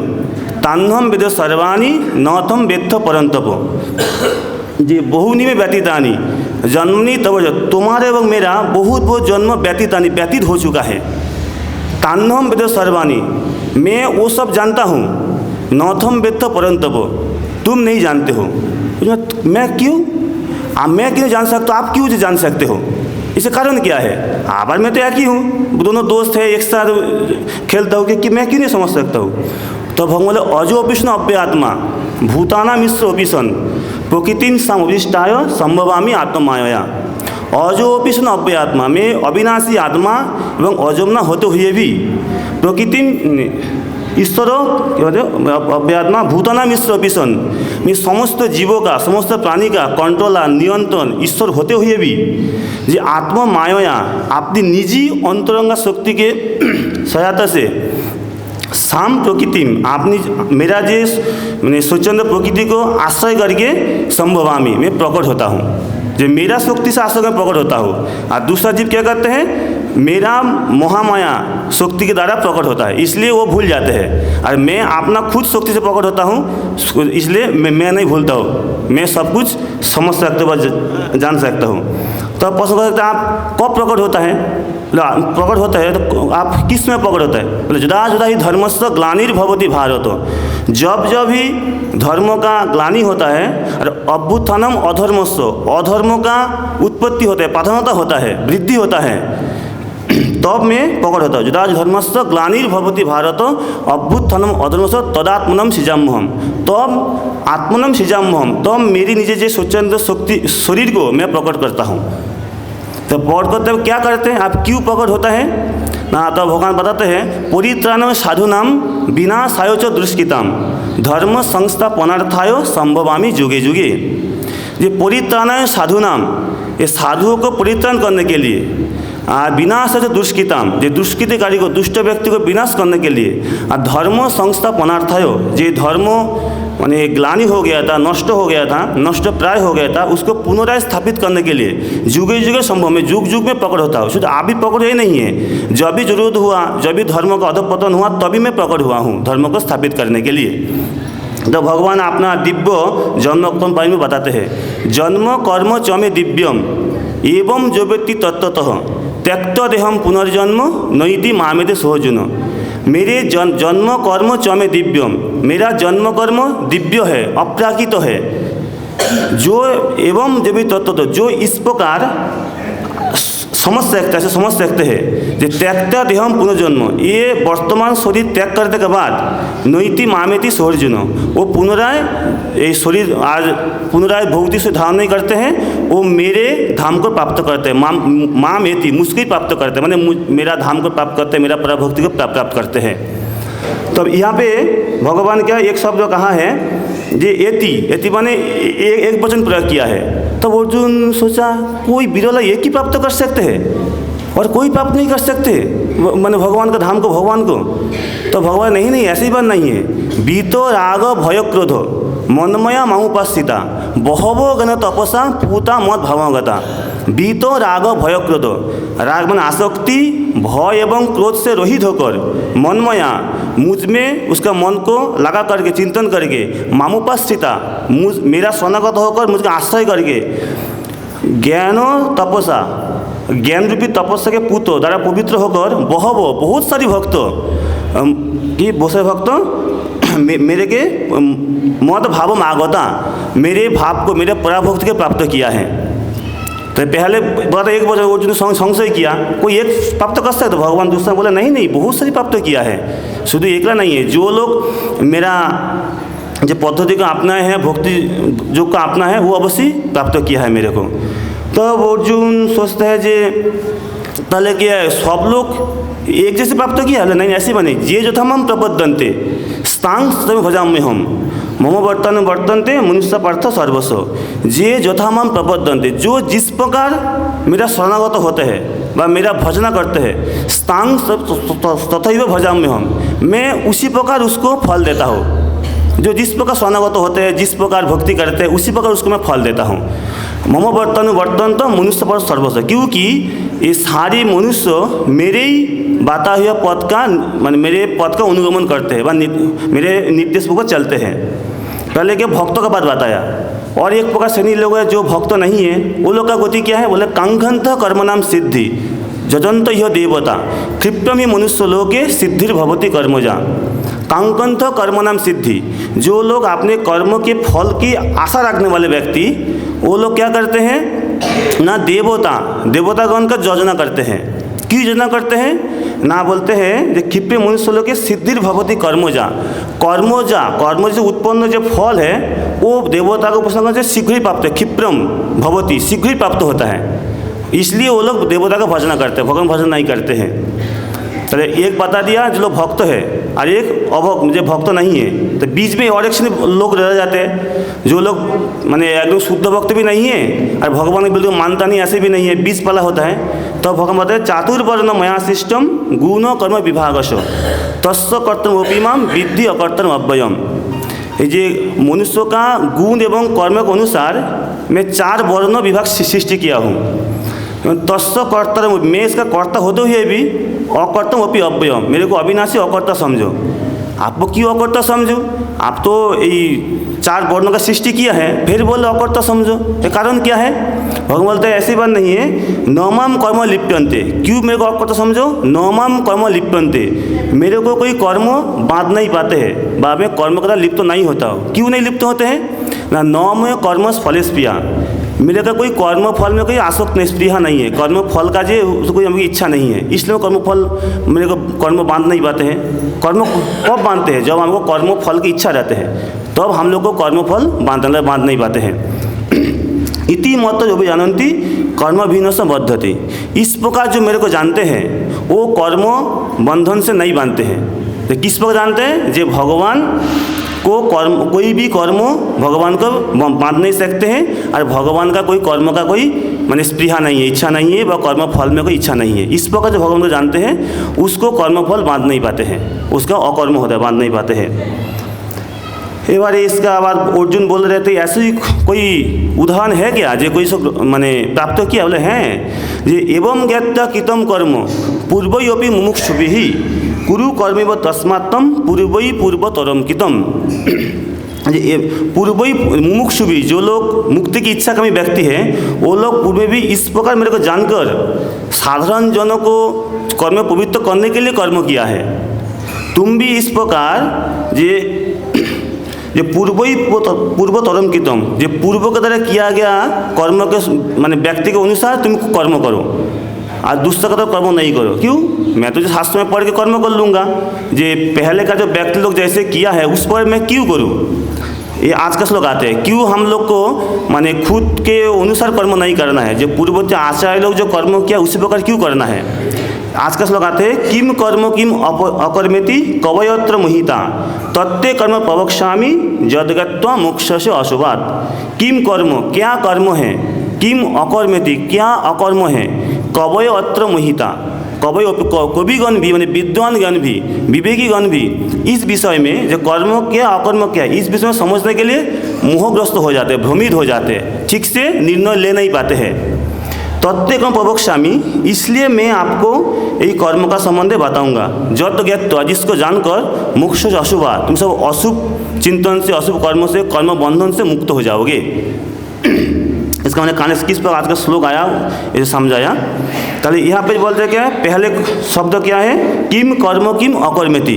तान्हम वेद सर्वाणी न तम वेत्थ परंतप। जी बहुनी में व्यतीतानि जन्मनी तब, तुम्हारे एवं मेरा बहुत बहुत जन्म व्यतीतानि व्यतीत हो चुका है। तान्हम वेद सर्वाणी, मैं वो सब जानता हूँ, न थम वेत्थ परंतप, तुम नहीं जानते हो। मैं क्यों, मैं क्यों जान सकता हूँ, आप क्यों जान सकते हो, इसका कारण क्या है। आबार मैं तो एक ही हूँ, दोनों दोस्त है, एक साथ खेलता हूँ, कि मैं क्यों नहीं समझ सकता हूँ। तो भगवान बोले अजो विष्ण अव्य आत्मा भूताना मिश्र अभिशन प्रकृति समिष्टाय संभवामी आत्माया। अजो विष्ण अव्य आत्मा, मैं अविनाशी आत्मा एवं अजम न होते हुए भी प्रकृति ईश्वर अव्यात्मा भूताना मिश्र अभिशन, मैं समस्त जीवों का, समस्त प्राणी का कंट्रोलर नियंत्रण ईश्वर होते हुए भी जे आत्मा माया अपनी निजी अंतरंगा शक्ति के सहायता से साम प्रकृति आपनी मेरा जे मैंने स्वच्छंद प्रकृति को आश्रय करके संभवामी मैं प्रकट होता हूँ, जो मेरा शक्ति से आश्रय में प्रकट होता हूँ। और दूसरा जीव क्या करते हैं, मेरा महामाया शक्ति के द्वारा प्रकट होता है, इसलिए वो भूल जाते हैं। और मैं अपना खुद शक्ति से प्रकट होता हूँ, इसलिए मैं नहीं भूलता हूँ, मैं सब कुछ समझ सकता हूँ, जान सकता हूँ। तो आप प्रश्न कर सकते हैं आप कब प्रकट होता है, प्रकट होता है तो आप किस में प्रकट होता है। बोले जुदा जुदा ही धर्मस्थ ग्लानिर्भवति भारत, जब जब ही धर्म का ग्लानि होता है और अभ्युत्थानम अधर्मस्व, अधर्म का उत्पत्ति होता है, प्रधानता होता है, वृद्धि होता है, तब में प्रकट होता है। जुदा धर्मस्थ ग्लानिर्भवति भारत अभ्युत्थानम अधर्मस्व तदात्मनम सृजाम्यहम, तब आत्मनम सृजाम्यहम, तब मेरी निजे जे स्वच्छंद शक्ति शरीर को मैं प्रकट करता हूँ। तो प्रकट करते हुए क्या करते हैं, आप क्यों प्रकट होता है ना, तो भगवान बताते हैं परित्राण साधुनाम विनाशाय च दुष्कृताम धर्म संस्थापनार्थाय संभवामी जुगे जुगे। ये परित्राणाय साधुनाम, ये साधुओं को परित्राण करने के लिए, विनाश है दुष्कृताम, जो दुष्कृतिकारी को, दुष्ट व्यक्ति को विनाश करने के लिए, और धर्म संस्थापनार्थाय, जो धर्म माने ग्लानि हो गया था, नष्ट हो गया था, नष्ट प्राय हो गया था, उसको पुनराय स्थापित करने के लिए जुगे जुगे संभव में, जुग जुग में प्रकट होता है। शुद्ध अभी प्रकट ही नहीं है, जब भी जरूरत हुआ, जब भी धर्म का अधपतन हुआ, तभी मैं प्रकट हुआ हूँ धर्म को स्थापित करने के लिए। तो भगवान अपना दिव्य जन्मोत्तम पारी में बताते हैं, जन्म कर्म च मे दिव्यम एवं जो व्यक्ति तत्वतः त्यक्त देहम पुनर्जन्म नैति मामेदे सोहजुन। मेरे जन्म कर्म च मे दिव्यम, मेरा जन्म कर्म दिव्य है, अपराकित है। जो एवं जो भी तत्वतः, जो इस प्रकार समझ सकते हैं, समझ सकते हैं कि त्यक्ता देहम पुनर्जन्म, ये वर्तमान शरीर त्याग करने के बाद नैति मामेति सोहर्जुन, वो पुनराय ये शरीर आज पुनराय भौतिक से धारण नहीं करते हैं, वो मेरे धाम को प्राप्त करते हैं। मामेति मुझको ही प्राप्त करते हैं, माने मेरा धाम को प्राप्त करते हैं, मेरा पराभक्ति को प्राप्त करते हैं। तो यहाँ पे भगवान क्या एक शब्द कहा है, ये एति माने एक वचन प्रयोग किया है। तब अर्जुन सोचा कोई बिरला एक ही प्राप्त कर सकते हैं और कोई प्राप्त नहीं कर सकते माने भगवान का धाम को, भगवान को। तो भगवान नहीं ऐसी बात नहीं है। बीतो राग भय क्रोध मनमया मामुपास्थिता बहवो गण तपसा पूता मत भावगता। बीतो राग भय क्रोध, राग मन आसक्ति, भय एवं क्रोध से रहित होकर मनमया मुझ में उसका मन को लगा करके चिंतन करके, मामुपास्थिता मुझ मेरा शरणागत होकर मुझको आश्रय करके, ज्ञान तपसा ज्ञान रूपी तपस्या के पुत्र द्वारा पवित्र होकर बहवो बहुत सारी भक्त कि बहुत सारे भक्त मेरे के मद भाव मागता, मेरे भाव को, मेरे पराभक्ति के प्राप्त किया है। तो पहले बात एक बार अर्जुन संशय किया कोई एक प्राप्त कर सकता, तो भगवान दूसरा बोला नहीं बहुत सारी प्राप्त किया है, शुद्ध एकला नहीं है। जो लोग मेरा जो पद्धति को अपनाए हैं, भक्ति जो का अपना है, वो अवश्य प्राप्त किया है मेरे को। तब अर्जुन सोचता है जे पहले क्या है, सब लोग एक जैसे प्राप्त किया है, नहीं ऐसे बने। जे यथामं प्रपद्यन्ते स्तांग भजाम्य हम मम वर्तन्ते मनुष्य पार्थ सर्वस्व। जे यथामं प्रपद्यन्ते, जो जिस प्रकार मेरा शरणागत होते हैं व मेरा भजना करते हैं, स्तांग तथैव भजाम्य हम, मैं उसी प्रकार उसको फल देता हूँ। जो जिस प्रकार शरणागत होते हैं, जिस प्रकार भक्ति करते हैं, उसी प्रकार उसको मैं फल देता हूँ। मम वर्तन्त मनुष्य पर सर्वस्व, क्योंकि ये सारे मनुष्य मेरे ही बाता हुआ पद का मान मेरे पद का अनुगमन करते हैं, मेरे निर्देश पर चलते हैं। पहले के भक्तों का बात बताया, और एक प्रकार श्रेणी लोग हैं जो भक्त नहीं है, वो लोग का गति क्या है, बोले कांक्षन्त कर्म नाम सिद्धि जजंत यह देवता क्षिप्रम ही मनुष्य लोके सिद्धिर्भवती कर्मजा। कांक्षन्त कर्म नाम सिद्धि, जो लोग अपने कर्म के फल की आशा रखने वाले व्यक्ति, वो लोग क्या करते हैं ना, देवतागण का योजना करते हैं। क्यों योजना करते हैं ना, बोलते हैं जो क्षिप्र मनुष्य लोग के सिद्धिर्भवती कर्मजा, कर्म से उत्पन्न जो फल है वो देवता को प्रसंग से शीघ्र ही प्राप्त है। क्षिप्रम भवती, शीघ्र ही प्राप्त होता है, इसलिए वो लोग देवता का भजन करते हैं, भगवान भजन नहीं करते हैं। तो एक बता दिया जो लोग भक्त है और एक अभक्त जो भक्त नहीं है। तो बीच में और एक श्रेणी लोग रह जाते हैं, जो लोग माने एकदम शुद्ध भक्त भी नहीं है और भगवान को बिल्कुल मानता नहीं, ऐसे भी नहीं है, बीच वाला होता है। तो भगवान बताते हैं चातुर्वर्ण मया सिष्टम गुण कर्म विभागश तस्य कर्तव्योपि माम विद्धि अकर्तव्यम अव्ययम। ये जो मनुष्य का गुण एवं कर्म के अनुसार मैं 4 वर्ण विभाग सृष्टि किया हूँ। तस्य कर्तव्य, मैं इसका कर्ता होते हुए भी अकर्तव्य अपि अव्ययम, मेरे को अविनाशी अकर्ता समझो। आपको क्यों अकर्ता समझो, आप तो ये 4 वर्णों का सृष्टि किया है, फिर बोलो अकर्ता समझो, ये कारण क्या है। भगवान बोलते हैं ऐसी बात नहीं है, नमाम कर्म लिप्यन्ते, क्यों मेरे को अकर्ता समझो, नमाम कर्म लिप्यन्ते, मेरे को कोई कर्म बांध नहीं पाते हैं, बाद में कर्म का लिप्त तो नहीं होता। क्यों नहीं लिप्त होते हैं ना, नम कर्म फलेस्प्रिया, मेरे का कोई कर्म फल में कोई आसक्त नहीं, स्पृहा नहीं है, कर्म फल का जो उसको कोई हमें इच्छा नहीं है, इसलिए कर्म फल मेरे को कर्म बांध नहीं पाते हैं। कर्म कब बांधते हैं, जब हमको कर्म फल की इच्छा रहते हैं, तब तो हम लोग को कर्म फल बांध नहीं पाते हैं। इति मत जो भी जानती कर्म भिन्न से बद्धति, इस प्रकार जो मेरे को जानते हैं वो कर्म बंधन से नहीं बांधते हैं। तो किस प्रकार जानते हैं, जो भगवान को कर्म, कोई भी कर्म भगवान को बांध नहीं सकते हैं, और भगवान का कोई कर्म का कोई माने स्पृहा नहीं है, इच्छा नहीं है, वह कर्म फल में कोई इच्छा नहीं है। इस प्रकार जो भगवान को जानते हैं उसको कर्म फल बांध नहीं पाते हैं, उसका अकर्म होता है, बांध नहीं पाते हैं। एबारे इसका आबार अर्जुन बोल रहे थे ऐसे ही कोई उदाहरण है क्या जो कोई सब माने प्राप्त किया बोले हैं जे एवं ज्ञाता कृतम कर्म पूर्वयोपि मुमुक्षुभिः कुरु कर्मेव तस्मात्तम पूर्वई पूर्वतरम कृतम। पूर्वई मुमुक्षुभी जो लोग मुक्ति की इच्छा कमी व्यक्ति है वो लोग पूर्व भी इस प्रकार मेरे को जानकर साधारण जनों को कर्म पवित्र करने के लिए कर्म किया है। तुम भी इस प्रकार ये पूर्वतरम कृतम जो पूर्व के द्वारा किया गया कर्म के माने व्यक्ति के अनुसार तुम कर्म करो और दूसरा का तो कर्म नहीं करो। क्यों? मैं तो जो शास्त्र में पढ़ के कर्म कर लूँगा, जे पहले का जो व्यक्ति लोग जैसे किया है उस पर मैं क्यों करूँ। ये आज का श्लोक आते हैं क्यों हम लोग को माने खुद के अनुसार कर्म नहीं करना है, जो पूर्ववर्ती आचार्य लोग जो कर्म किया उसी प्रकार क्यों करना है। आज का श्लोक आते हैं किम कर्म किम अकर्मेति कवयत्र मोहिता तत्ते कर्म प्रवक्ष्यामि यद्गत्वा मोक्षस्य अशुभात्। किम कर्म क्या कर्म है, किम अकर्मेति क्या अकर्म है, कवय अत्र मोहिता कवय कविगण भी माने विद्वान गण भी विवेकी गण भी इस विषय में जो कर्म क्या अकर्म क्या इस विषय में समझने के लिए मोहग्रस्त हो जाते हैं, भ्रमित हो जाते हैं, ठीक से निर्णय ले नहीं पाते हैं। तत्ते कर्म प्रवक्ष्यामि इसलिए मैं आपको यही कर्म का संबंध बताऊंगा। जत ज्ञात्वा जिसको जानकर मोक्ष से अशुभात् तुम सब अशुभ चिंतन से अशुभ कर्म से कर्म बंधन से मुक्त हो जाओगे। इसका मैंने कान किस पर आज का श्लोक आया ये समझाया। ताले यहाँ पे बोलते क्या है, पहले शब्द क्या है किम कर्म किम अकर्मेति,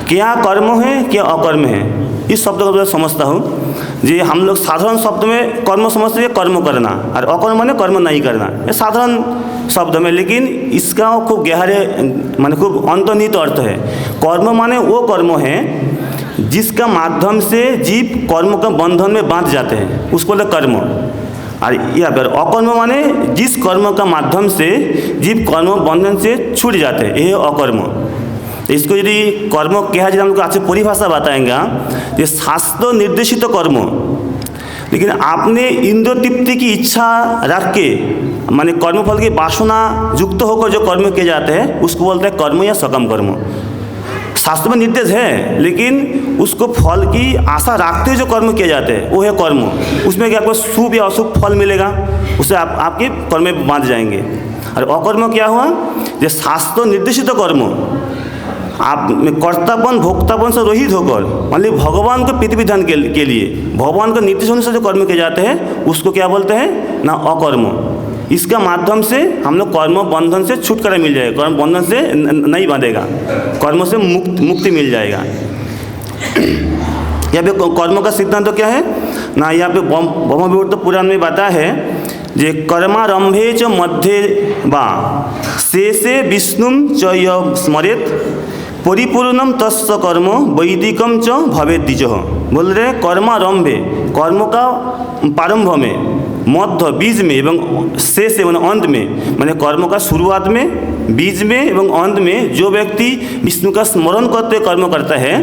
क्या कर्म है क्या अकर्म है। इस शब्द को मैं समझता हूँ जी हम लोग साधारण शब्द में कर्म समझते हैं कर्म करना और अकर्म माने कर्म नहीं करना, ये साधारण शब्द में, लेकिन इसका खूब गहरे माने खूब अंतर्निहित अर्थ है। कर्म माने वो कर्म है जिसका माध्यम से जीव कर्म के बंधन में बांध जाते हैं, उसको बोलते कर्म। और या फिर अकर्म माने जिस कर्म का माध्यम से जीव कर्म बंधन से छूट जाते हैं, यह अकर्म। इसको यदि कर्म कहा जाए हम लोग अच्छी परिभाषा बताएंगे ये शास्त्र निर्देशित कर्म, लेकिन आपने इंद्र तृप्ति की इच्छा रख के माने कर्मफल की वासना युक्त होकर जो कर्म किए जाते हैं उसको बोलते हैं कर्म या सकम कर्म। शास्त्र में निर्देश है लेकिन उसको फल की आशा रखते हुए जो कर्म किए जाते हैं वो है कर्म। उसमें क्या आपको शुभ या अशुभ फल मिलेगा, उससे आपके कर्म में बांध जाएंगे। और अकर्म क्या हुआ, जो शास्त्र निर्देशित कर्म आप में कर्तापन भोक्तापन से रहित होकर मान लीजिए भगवान के प्रीति विधान के लिए भगवान के निर्देश अनुसार जो कर्म किए जाते हैं उसको क्या बोलते हैं ना अकर्म। इसका माध्यम से हम लोग कर्म बंधन से छुटकारा मिल जाएगा, कर्म बंधन से नहीं बांधेगा, कर्म से मुक्ति मिल जाएगा। यहाँ पे कर्म का सिद्धांत तो क्या है ना, यहाँ पे ब्रह्म विवर्त पुराण में बताया है जे कर्मारंभे च मध्ये वा शेषे विष्णुम च य स्मरेत परिपूर्णम तस्य कर्म वैदिकम च भवेद द्विजः। बोल रहे कर्मारंभे कर्म का प्रारंभ में, मध्य बीज में एवं शेष एवं अंत में, माने कर्म का शुरुआत में बीज में एवं अंत में जो व्यक्ति विष्णु का स्मरण करते कर्म करता है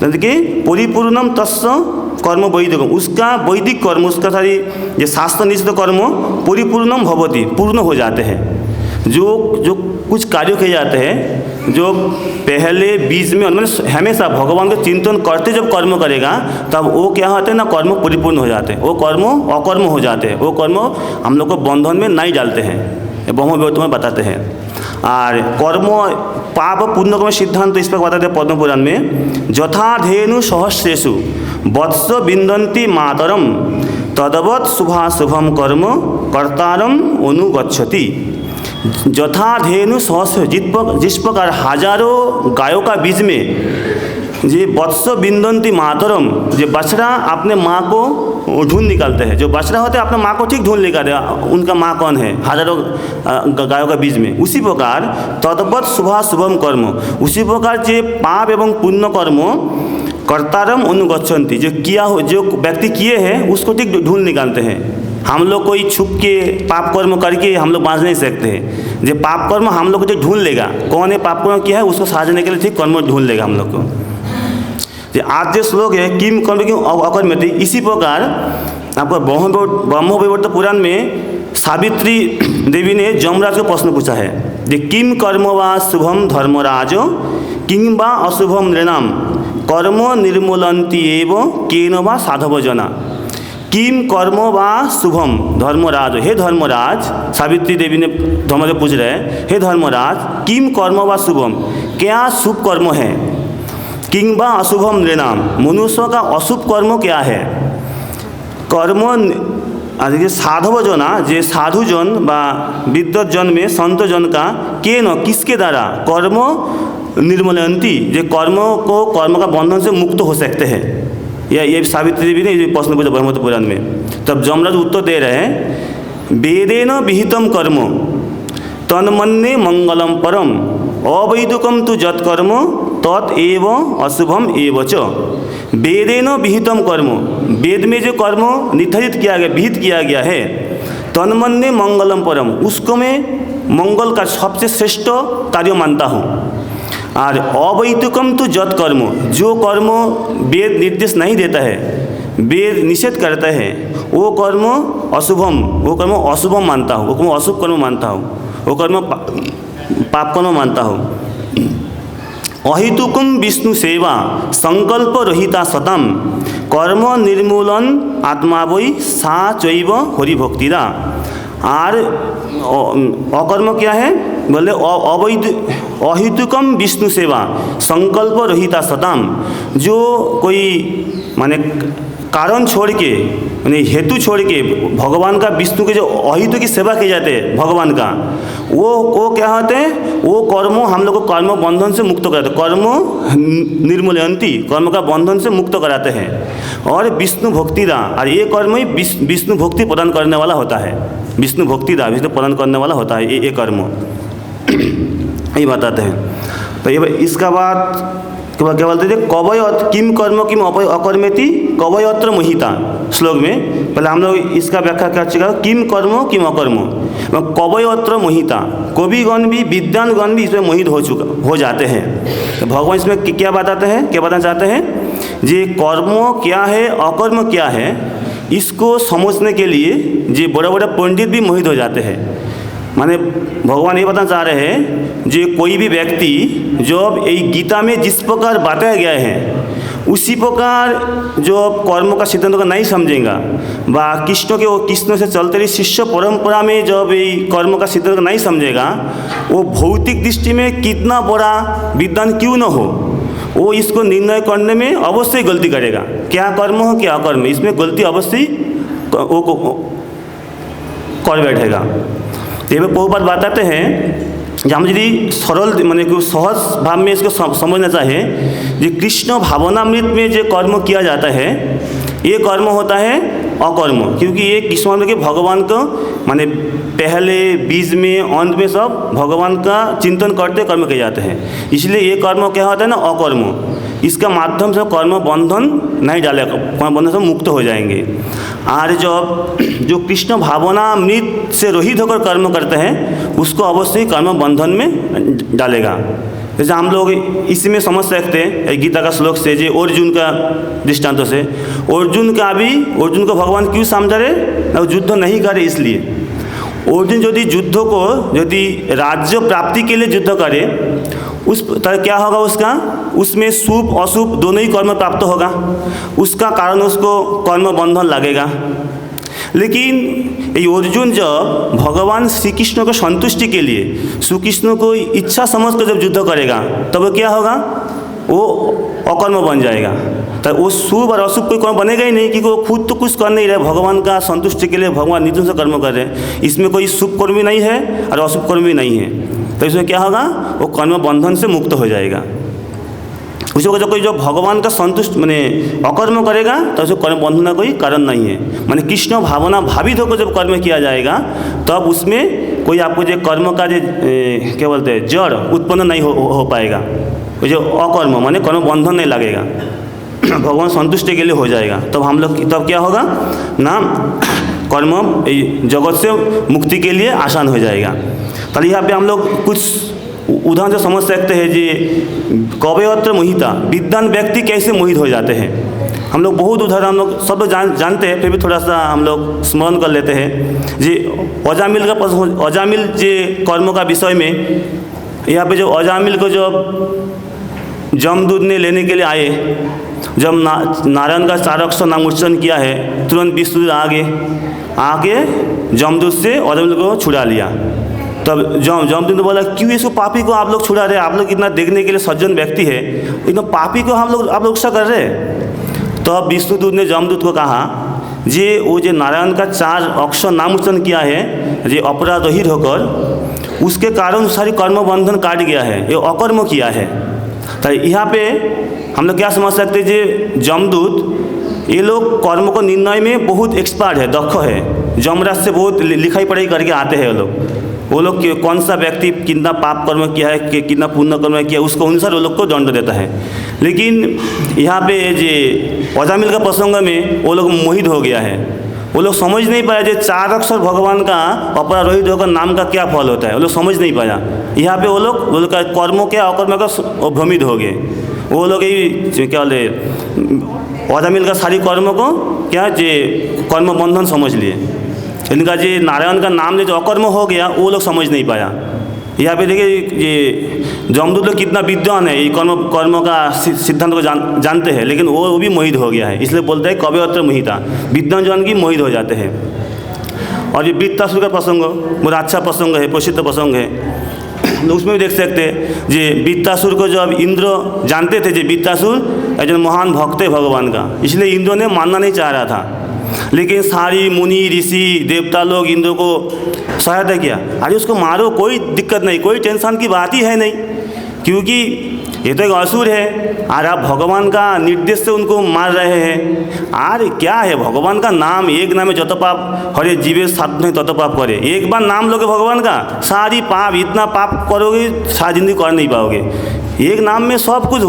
कि परिपूर्णम तस्य कर्म वैदिकम, उसका वैदिक कर्म उसका सारी ये शास्त्र निश्चित कर्म परिपूर्णम भवति पूर्ण हो जाते हैं। जो कुछ कार्य किए जाते हैं जो पहले बीज में मतलब हमेशा भगवान का चिंतन करते जब कर्म करेगा तब वो क्या होते हैं ना कर्म परिपूर्ण हो जाते हैं, वो कर्म अकर्म हो जाते हैं, वो कर्म हम लोग को बंधन में नहीं डालते हैं, ब्रह्म विवर्त में बताते हैं। और कर्म पाप पुण्य कर्म सिद्धांत तो इस पर बताते हैं पद्म पुराण में, यथाधेनु सहस्रेषु वत्स विन्दन्ति मातरम तदवत् शुभाशुभम कर्म कर्तारम अनुगच्छति। यथाधेनु सहस्र जिस प्रकार हजारों गायों का बीज में जे वत्स विन्दन्ति मातरम, जो बछड़ा अपने माँ को ढूंढ निकालते हैं, जो बछड़ा होते हैं अपने माँ को ठीक ढूंढ निकालते हैं उनका माँ कौन है हजारों गायों का बीज में, उसी प्रकार तद्वत् शुभाशुभम कर्म, उसी प्रकार जे पाप एवं पुण्य कर्म कर्तारम अनुगच्छन्ति, जो किया हो जो व्यक्ति किए हैं उसको ठीक ढूंढ निकालते हैं। हम लोग कोई छुप के पाप कर्म करके हम लोग बांध नहीं सकते हैं, जो पाप कर्म हम लोग को जो ढूंढ लेगा कौन है पाप कर्म किया है उसको साझने के लिए ठीक कर्म ढूंढ लेगा हम लोग को। जो आज जो श्लोक है किम कर्म किम अकर्मेति, इसी प्रकार आपको ब्रह्म विवर्त पुराण में सावित्री देवी ने जमराज को प्रश्न पूछा है, जो किम कर्म वा शुभम धर्मराजो किम वा अशुभम नृणाम कर्म निर्मूलन्ति एव केन वा साधव जना। किम कर्म वा शुभम धर्मराज। हे धर्मराज, सावित्री देवी ने धर्मराज पूछ रहे हैं, हे धर्मराज, किम कर्म वा शुभम, क्या शुभ कर्म है, किंग वा अशुभम नृणाम, मनुष्य का अशुभ कर्म क्या है। कर्म आज साधव जना, जे साधुजन बा विद्वतजन में संतजन का के न किसके द्वारा कर्म निर्मूलन्ति, जे कर्म को कर्म का बंधन से मुक्त हो सकते हैं। ये सावित्री देवी ने प्रश्न पूछा ब्रह्मपुत्र पुराण में। तब जमराज उत्तर दे रहे हैं, वेदेन विहितम कर्म तन्मन्ये मंगलम परम अवैधुकम तु जत कर्म तत्एव अशुभम एव च। वेदेन विहितम कर्म, वेद में जो कर्म निर्धारित किया गया, विहित किया गया है, तन्मन्ये मंगलम परम, उसको मैं मंगल का सबसे श्रेष्ठ कार्य मानता हूँ। और अवैतुकम तो जत कर्म, जो कर्म वेद निर्देश नहीं देता है, वेद निषेध करता है, वो कर्म अशुभम, वो कर्म अशुभम मानता हूँ, वो कर्म अशुभ कर्म मानता हूँ, वो कर्म पाप कर्म मानता हूँ। अहितुकम विष्णु सेवा संकल्प रहिता सतम कर्म निर्मूलन आत्मा वै सा चैव हरिभक्तिरा। और अकर्म क्या है बोले, अवैध अहितुकम विष्णु सेवा संकल्प रहिता सताम, जो कोई माने कारण छोड़ के, माने हेतु छोड़ के भगवान का, विष्णु के जो अहितु की सेवा की जाते हैं भगवान का, वो क्या होते हैं, वो कर्म हम लोग को कर्म बंधन से मुक्त कराते, कर्म निर्मूलयन्ति, कर्म का बंधन से मुक्त कराते हैं। और विष्णु भक्तिदा, और ये कर्म ही विष्णु भक्ति प्रदान करने वाला होता है, विष्णु भक्तिदा, विष्णु प्रदान करने वाला होता है ये कर्म, यही बताते हैं। तो ये इसका बाद क्या बोलते थे, कवय किम कर्म किम अकर्मेति कवयत्र मोहिता श्लोक में। पहले हम लोग इसका व्याख्या कर चुका, किम कर्म किम अकर्म, कवयत्र मोहिता, कविगण भी विद्वानगण भी इसमें मोहित हो जाते हैं। तो भगवान इसमें क्या बताते हैं, क्या बताना चाहते हैं, जे कर्म क्या है अकर्म क्या है, इसको समझने के लिए जे बड़े बड़े पंडित भी मोहित हो जाते हैं। माने भगवान ये बताना चाह रहे हैं, जो कोई भी व्यक्ति जब ये गीता में जिस प्रकार बताया गया है उसी प्रकार जो कर्म का सिद्धांत को नहीं समझेगा, व कृष्ण से चलते रही शिष्य परंपरा में जब ये कर्म का सिद्धांत को नहीं समझेगा, वो भौतिक दृष्टि में कितना बड़ा विद्वान क्यों न हो, वो इसको निर्णय करने में अवश्य गलती करेगा, क्या कर्म हो क्या अकर्म, इसमें गलती अवश्य वो कर बैठेगा। ये प्रभुपाद बताते हैं, हम यदि सरल माने सहज भाव में इसको समझना चाहें, जो कृष्ण भावनामृत में जो कर्म किया जाता है, ये कर्म होता है अकर्म, क्योंकि ये कृष्ण के भगवान को माने पहले बीज में अंत में सब भगवान का चिंतन करते कर्म किए जाते हैं, इसलिए ये कर्म क्या होता है ना अकर्म। इसका माध्यम से कर्म बंधन नहीं डालेगा, कर्म बंधन से मुक्त हो जाएंगे। और जो कृष्ण भावनामृत से रहित होकर कर्म करते हैं उसको अवश्य कर्म बंधन में डालेगा। जैसे हम लोग इसमें समझ सकते हैं गीता का श्लोक से, जो अर्जुन का दृष्टांतों से, अर्जुन को भगवान क्यों समझा रहे, युद्ध नहीं करे इसलिए। अर्जुन यदि युद्ध को यदि राज्य प्राप्ति के लिए युद्ध करे, उस तरह क्या होगा उसका, उसमें शुभ अशुभ दोनों ही कर्म प्राप्त होगा, उसका कारण उसको कर्म बंधन लगेगा। लेकिन ये अर्जुन जब भगवान श्री कृष्ण को संतुष्टि के लिए श्री कृष्ण को इच्छा समझ कर जब युद्ध करेगा, तब क्या होगा, वो अकर्म बन जाएगा। तो वो शुभ और अशुभ कोई कर्म बनेगा ही नहीं, क्योंकि वो खुद तो कुछ कर नहीं रहे, भगवान का संतुष्टि के लिए भगवान निर्जन से कर्म कर रहे हैं, इसमें कोई शुभ कर्म भी नहीं है और अशुभ कर्म भी नहीं है। तो इसमें क्या होगा, वो कर्म बंधन से मुक्त हो जाएगा। उसी को जो भगवान का संतुष्ट माने अकर्म करेगा तो उसको कर्म बंधन का कोई कारण नहीं है। माने कृष्ण भावना भावित होकर जब कर्म किया जाएगा तब उसमें कोई आपको जो कर्म का जो क्या बोलते हैं जड़ उत्पन्न नहीं हो पाएगा। वो जो अकर्म माने कर्म बंधन नहीं लगेगा, भगवान संतुष्टि के लिए हो जाएगा। तब हम लोग तब क्या होगा ना, कर्म जगत से मुक्ति के लिए आसान हो जाएगा। तो यहाँ पे हम लोग कुछ उदाहरण से समझ सकते हैं जी, कवयत्र मोहिता, विद्वान व्यक्ति कैसे मोहित हो जाते हैं। हम लोग बहुत उदाहरण हम लोग सब जानते हैं, फिर भी थोड़ा सा हम लोग स्मरण कर लेते हैं जी। अजामिल का अजामिल जे कर्म का विषय में, यहाँ पे जो अजामिल को जो जमदूत ने लेने के लिए आए, जब नारायण का 4 अक्षर नाम उच्चारण किया है, तुरंत विष्णुदूत आके जमदूत से अजामिल को छुड़ा लिया। तब जमदूत ने बोला, क्यों इसको पापी को आप लोग छुड़ा रहे? आप लोग इतना देखने के लिए सज्जन व्यक्ति है, इतना पापी को आप लोग गुस्सा कर रहे? तो अब विष्णुदूत ने जमदूत को कहा, जे वो जो नारायण का 4 अक्षर नाम उच्चारण किया है, जे अपराध रहित होकर, उसके कारण सारी कर्म बंधन काट गया है, ये अकर्म किया है। तो यहाँ पे हम लोग क्या समझ सकते हैं, जे जमदूत ये लोग कर्म को निर्णय में बहुत एक्सपर्ट है, दक्ष है, जमराज से बहुत लिखाई पढ़ाई करके आते हैं वो लोग कौन सा व्यक्ति कितना पाप कर्म किया है, कितना पुण्य कर्म किया है, उसको अनुसार वो लोग को दंड देता है। लेकिन यहाँ पे जे अजामिल का प्रसंग में वो लोग मोहित हो गया है, वो लोग समझ नहीं पाया जो 4 अक्षर भगवान का अपराध रहित होकर नाम का क्या फल होता है, वो लोग समझ नहीं पाया। यहाँ पे वो लोग का कर्मों के अकर्म का भ्रमित हो गए। वो लोग यही क्या बोले, अजामिल का सारी कर्मों को क्या जे कर्म बंधन समझ लिए। इनका जो नारायण का नाम जो अकर्म हो गया, वो लोग समझ नहीं पाया। यहाँ पे देखिए ये जमदूत लोग कितना विद्वान है, ये कर्म का सिद्धांत को जानते हैं, लेकिन वो भी मोहित हो गया है। इसलिए बोलते हैं कवि अत्र मोहिता, विद्वान जन की मोहित हो जाते हैं। और ये वृत्तासुर का प्रसंग बहुत अच्छा प्रसंग है, प्रसिद्ध प्रसंग है, तो उसमें भी देख सकते हैं जे वृत्तासुर को जब इंद्र जानते थे, जे वृत्तासुर एक महान भक्त है भगवान का, इसलिए इंद्र ने मानना नहीं चाह रहा था। लेकिन सारी मुनि ऋषि देवता लोग इंद्र को सहायता किया, अरे उसको मारो, कोई दिक्कत नहीं, कोई टेंशन की बात ही है नहीं, क्योंकि ये तो एक असुर है और आप भगवान का निर्देश से उनको मार रहे हैं। अरे क्या है, भगवान का नाम, एक नाम में जत पाप हरे जीवे साथ नहीं तत पाप करे। एक बार नाम लोगे भगवान का, सारी पाप, इतना पाप करोगे सारी जिंदगी कर नहीं पाओगे। एक नाम में सब कुछ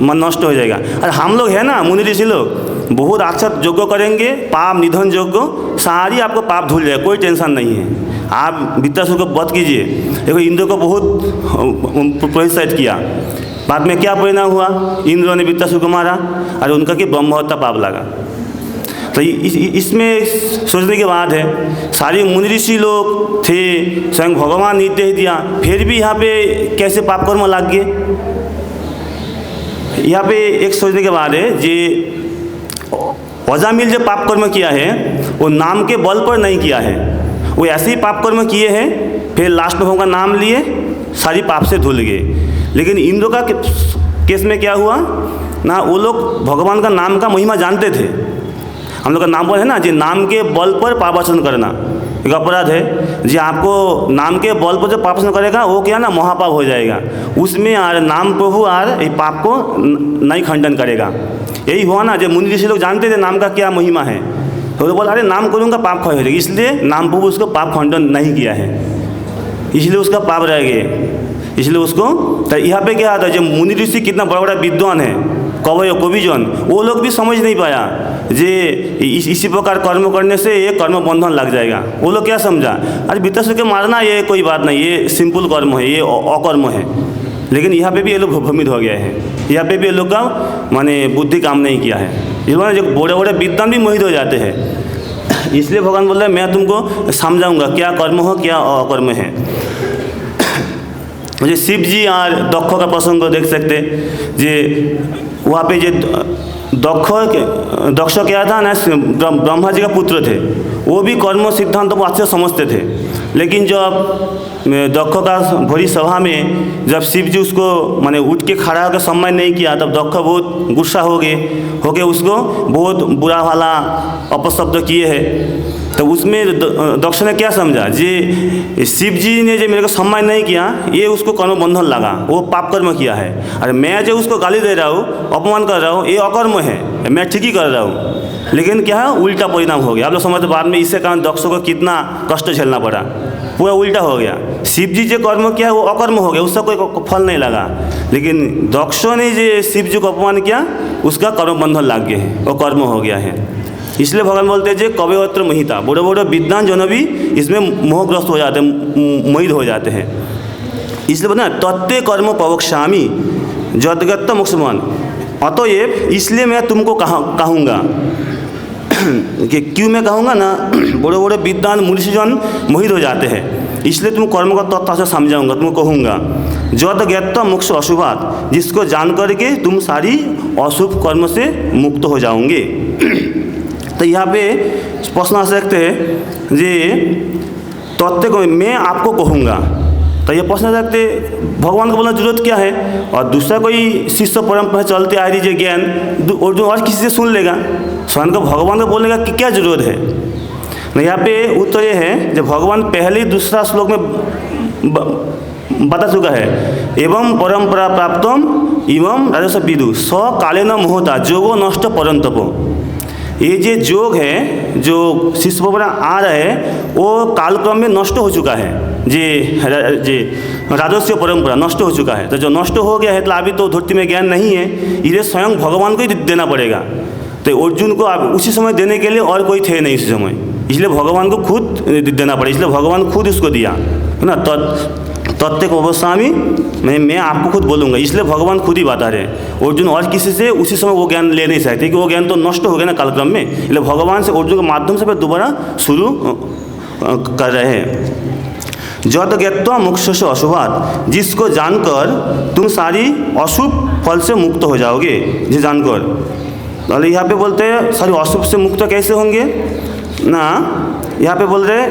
मन नष्ट हो जाएगा। और हम लोग है ना, मुनि ऋषि लोग बहुत अच्छा यज्ञ करेंगे, पाप निधन यज्ञ, सारी आपको पाप धुल जाएगा, कोई टेंशन नहीं है। आप वृत्तासुर को वध कीजिए, देखो इंद्र को बहुत प्रोत्साहित किया, बाद में क्या परिणाम हुआ, इंद्र ने वृत्तासुर को मारा और उनका कि ब्रह्म हत्या पाप लगा। तो इसमें सोचने की बात है, सारे मुनि ऋषि लोग थे, स्वयं भगवान निर्देश दिया, फिर भी यहाँ पे कैसे पाप कर्म लग गए। यहाँ पे एक सोचने की बात है, जे अजामिल जो पाप कर्म किया है वो नाम के बल पर नहीं किया है, वो ऐसे ही पाप कर्म किए हैं, फिर लास्ट में भगवान का नाम लिए, सारी पाप से धुल गए। लेकिन इंद्र का केस में क्या हुआ ना, वो लोग भगवान का नाम का महिमा जानते थे। हम लोग का नाम पर है ना, जो नाम के बल पर पापाचरण करना एक अपराध है, जो आपको नाम के बल पर जो पापाचरण करेगा वो क्या ना महापाप हो जाएगा, उसमें आर नाम प्रभु आर पाप को नहीं खंडन करेगा। यही हुआ ना, जो मुनि ऋषि लोग जानते थे नाम का क्या महिमा है, तो वो बोला अरे नाम करूँगा पाप क्षय हो जाएगा, इसलिए नाम प्रभु उसको पाप खंडन नहीं किया है, इसलिए उसका पाप रह गए। इसलिए उसको तो यहाँ पे क्या आता है, जब मुनि ऋषि कितना बड़ा बड़ा विद्वान है, कविजन, वो लोग भी समझ नहीं पाया जे इसी प्रकार कर्म करने से ये कर्म बंधन लग जाएगा। वो लोग क्या समझा, अरे वृत्तासुर के मारना ये कोई बात नहीं, ये सिंपल कर्म है, ये अकर्म है। लेकिन यहाँ पे भी ये लोग भ्रमित हो गया है, यहाँ पे भी ये लोग का माने बुद्धि काम नहीं किया है। इस बार जो बड़े बड़े विद्वान भी मोहित हो जाते हैं। इसलिए भगवान बोल रहे हैं मैं तुमको समझाऊंगा क्या कर्म हो क्या अकर्म है। मुझे शिव जी और दक्ष का प्रसंग देख सकते, जे वहाँ पे जो दक्ष क्या था ना, ब्रह्मा जी का पुत्र थे, वो भी कर्म सिद्धांत को अच्छे समझते थे। लेकिन जब दक्ष का भरी सभा में जब शिव जी उसको माने उठ के खड़ा होकर सम्मान नहीं किया, तब दक्ष बहुत गुस्सा हो गए उसको बहुत बुरा वाला अपशब्द किए हैं। तो उसमें दक्ष ने क्या समझा, जे शिव जी ने जो मेरे को सम्मान नहीं किया, ये उसको कर्म बंधन लगा, वो पाप कर्म किया है। अरे मैं जो उसको गाली दे रहा हूँ, अपमान कर रहा हूँ, ये अकर्म है, मैं ठीक ही कर रहा हूँ। लेकिन क्या है, उल्टा परिणाम हो गया। आप लोग समझते, बाद में इससे कारण दक्ष को कितना कष्ट झेलना पड़ा, पूरा उल्टा हो गया। शिव जी जो कर्म किया वो अकर्म हो गया, उसका कोई फल नहीं लगा। लेकिन दक्ष ने जो शिव जी को अपमान किया, उसका कर्म बंधन लग गया है, वो कर्म हो गया है। इसलिए भगवान बोलते हैं जे कवयत्र मोहिता, बड़े बड़े विद्वान जन भी इसमें मोहग्रस्त हो जाते हैं, मोहित हो जाते हैं। इसलिए बोलते हैं तत्ते कर्म प्रवक्ष्यामि जदगत मोक्षमान, अतएव इसलिए मैं तुमको कहूँगा कि क्यों मैं कहूँगा ना, बड़े बड़े विद्वान मुनिजन मोहित हो जाते हैं। इसलिए तुम कर्म का तत्व से समझाऊंगा, तुमको कहूँगा। जद ज्ञात्वा मोक्ष अशुभात, जिसको जान करके तुम सारी अशुभ कर्म से मुक्त हो जाओगे। तो यहाँ पे प्रश्न आ सकते हैं जे तत्व को मैं आपको कहूँगा, तो ये प्रश्न रखते भगवान को बोलना जरूरत क्या है। और दूसरा कोई शिष्य परंपरा चलते आ रही है ज्ञान और किसी से सुन लेगा, स्वयं को भगवान को बोलने का क्या जरूरत है। नहीं, यहाँ पे उत्तर ये है जब भगवान पहले ही दूसरा श्लोक में बता चुका है, एवं परंपरा प्राप्तम एवं राजस्व विदु स काले न मोहता जोगो नष्ट परंतपो। ये जो जोग है, जो शिष्य परंपरा आ रहा है, वो कालक्रम में नष्ट हो चुका है। जे राजस्व परंपरा नष्ट हो चुका है। तो जो नष्ट हो गया है, तो अभी तो धरती में ज्ञान नहीं है, इसे स्वयं भगवान को ही देना पड़ेगा। तो अर्जुन को उसी समय देने के लिए और कोई थे नहीं उसी समय, इसलिए भगवान को खुद देना पड़े, इसलिए भगवान खुद उसको दिया है ना। तत्व को अवस्वामी मैं आपको खुद बोलूँगा, इसलिए भगवान खुद ही बता रहे। अर्जुन और किसी से उसी समय वो ज्ञान ले नहीं सकते, क्योंकि वो ज्ञान तो नष्ट हो गया ना कालक्रम में, इसलिए भगवान से अर्जुन के माध्यम से फिर दोबारा शुरू कर रहे हैं। जद ज्ञात्वा मोक्ष से अशुभात, जिसको जानकर तुम सारी अशुभ फल से मुक्त हो जाओगे, जिसे जानकर। तो यहाँ पे बोलते हैं सारी अशुभ से मुक्त कैसे होंगे ना, यहाँ पे बोल रहे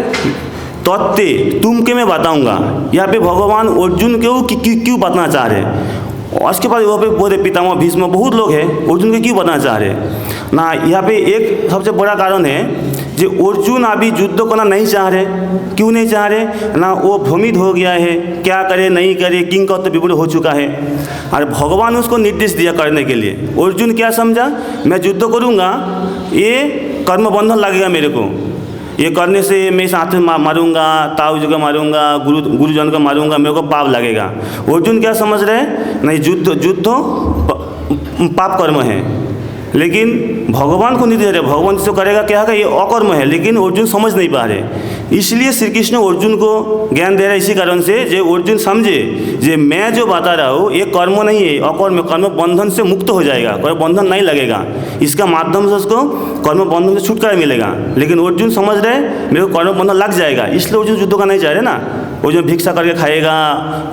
तत्व तुम के मैं बताऊंगा। यहाँ पे भगवान अर्जुन को क्यों बताना चाह रहे हैं, और उसके बाद वहाँ पे बोले पितामह भीष्म बहुत लोग हैं, अर्जुन को क्यों बताना चाह रहे ना। यहाँ पे एक सबसे बड़ा कारण है जो अर्जुन अभी युद्ध करना नहीं चाह रहे। क्यों नहीं चाह रहे ना, वो भ्रमित हो गया है, क्या करे नहीं करे, किंग का तो विपुल हो चुका है। और भगवान उसको निर्देश दिया करने के लिए। अर्जुन क्या समझा, मैं युद्ध करूँगा, ये कर्म बंधन लगेगा मेरे को, ये करने से मैं इस हाथ में मारूंगा, ताऊ जी को मारूंगा, गुरुजन को मारूंगा, मेरे को पाप लगेगा। अर्जुन क्या समझ रहे हैं, नहीं युद्ध पाप कर्म है, लेकिन भगवान को नहीं दे रहे। भगवान जो करेगा क्या है, ये अकर्म है, लेकिन अर्जुन समझ नहीं पा रहे। इसलिए श्री कृष्ण अर्जुन को ज्ञान दे रहे इसी कारण से, जो अर्जुन समझे जे मैं जो बता रहा हूँ ये कर्म नहीं है, अकर्म, कर्म बंधन से मुक्त हो जाएगा, कर्म बंधन नहीं लगेगा, इसका माध्यम से उसको कर्म बंधन से छुटकारा मिलेगा। लेकिन अर्जुन समझ रहे मेरे को कर्म बंधन लग जाएगा, इसलिए अर्जुन युद्ध का नहीं चाह रहे ना। अर्जुन भिक्षा करके खाएगा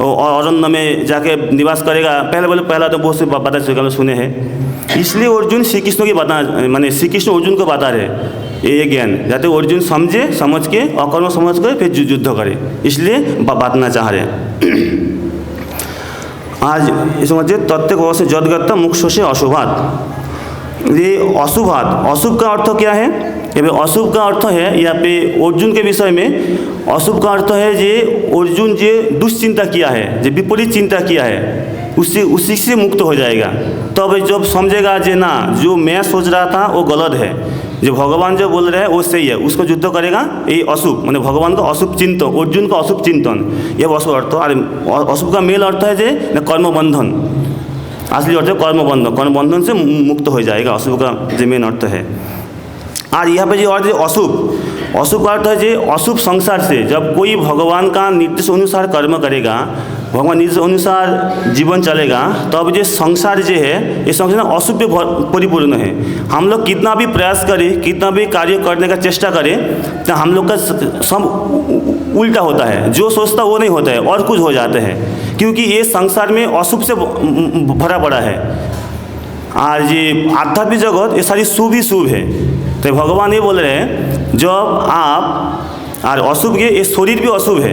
और अरण्य में जाके निवास करेगा, पहला तो बहुत से बता चुका सुने हैं। इसलिए अर्जुन श्री कृष्ण की बता, माने श्री कृष्ण अर्जुन को बता रहे ये ज्ञान, जाते अर्जुन समझे, समझ के अकर्म समझ कर फिर युद्ध करे, इसलिए बातना चाह रहे हैं। आज समझिए तत्व से जदगत मोक्ष से अशुभात। ये अशुभात, अशुभ का अर्थ क्या है, अशुभ का अर्थ है यहाँ पे अर्जुन के विषय में अशुभ का अर्थ है जे अर्जुन जे दुश्चिंता किया है, जो विपरीत चिंता किया है, उसी से मुक्त हो जाएगा। तब जब समझेगा जे ना जो मैं सोच रहा था वो गलत है, जो भगवान जो बोल रहे हैं वो सही है, उसको युद्ध करेगा। ये अशुभ माने भगवान का अशुभ चिंतन, अर्जुन का अशुभ चिंतन, यह अशुभ अर्थ। और अशुभ का मेल अर्थ है जे कर्म बंधन, असली अर्थ है कर्म बंधन, कर्म बंधन से मुक्त हो जाएगा, अशुभ का जो मेन अर्थ है। और यहाँ पे जो अर्थ है अशुभ, अशुभ का अर्थ है जो अशुभ संसार से, जब कोई भगवान का निर्देश अनुसार कर्म करेगा, भगवान निर्देश अनुसार जीवन चलेगा, तब जो संसार जो है ये संसार अशुभ परिपूर्ण है। हम लोग कितना भी प्रयास करें, कितना भी कार्य करने का चेष्टा करें, तो हम लोग का सब उल्टा होता है, जो सोचता वो नहीं होता है और कुछ हो जाता है, क्योंकि ये संसार में अशुभ से भरा पड़ा है। आज ये आध्यात्मिक जगत ये सारी शुभ ही शुभ है। तो भगवान ये बोल रहे हैं जब आप और अशुभ के, ये शरीर भी अशुभ है,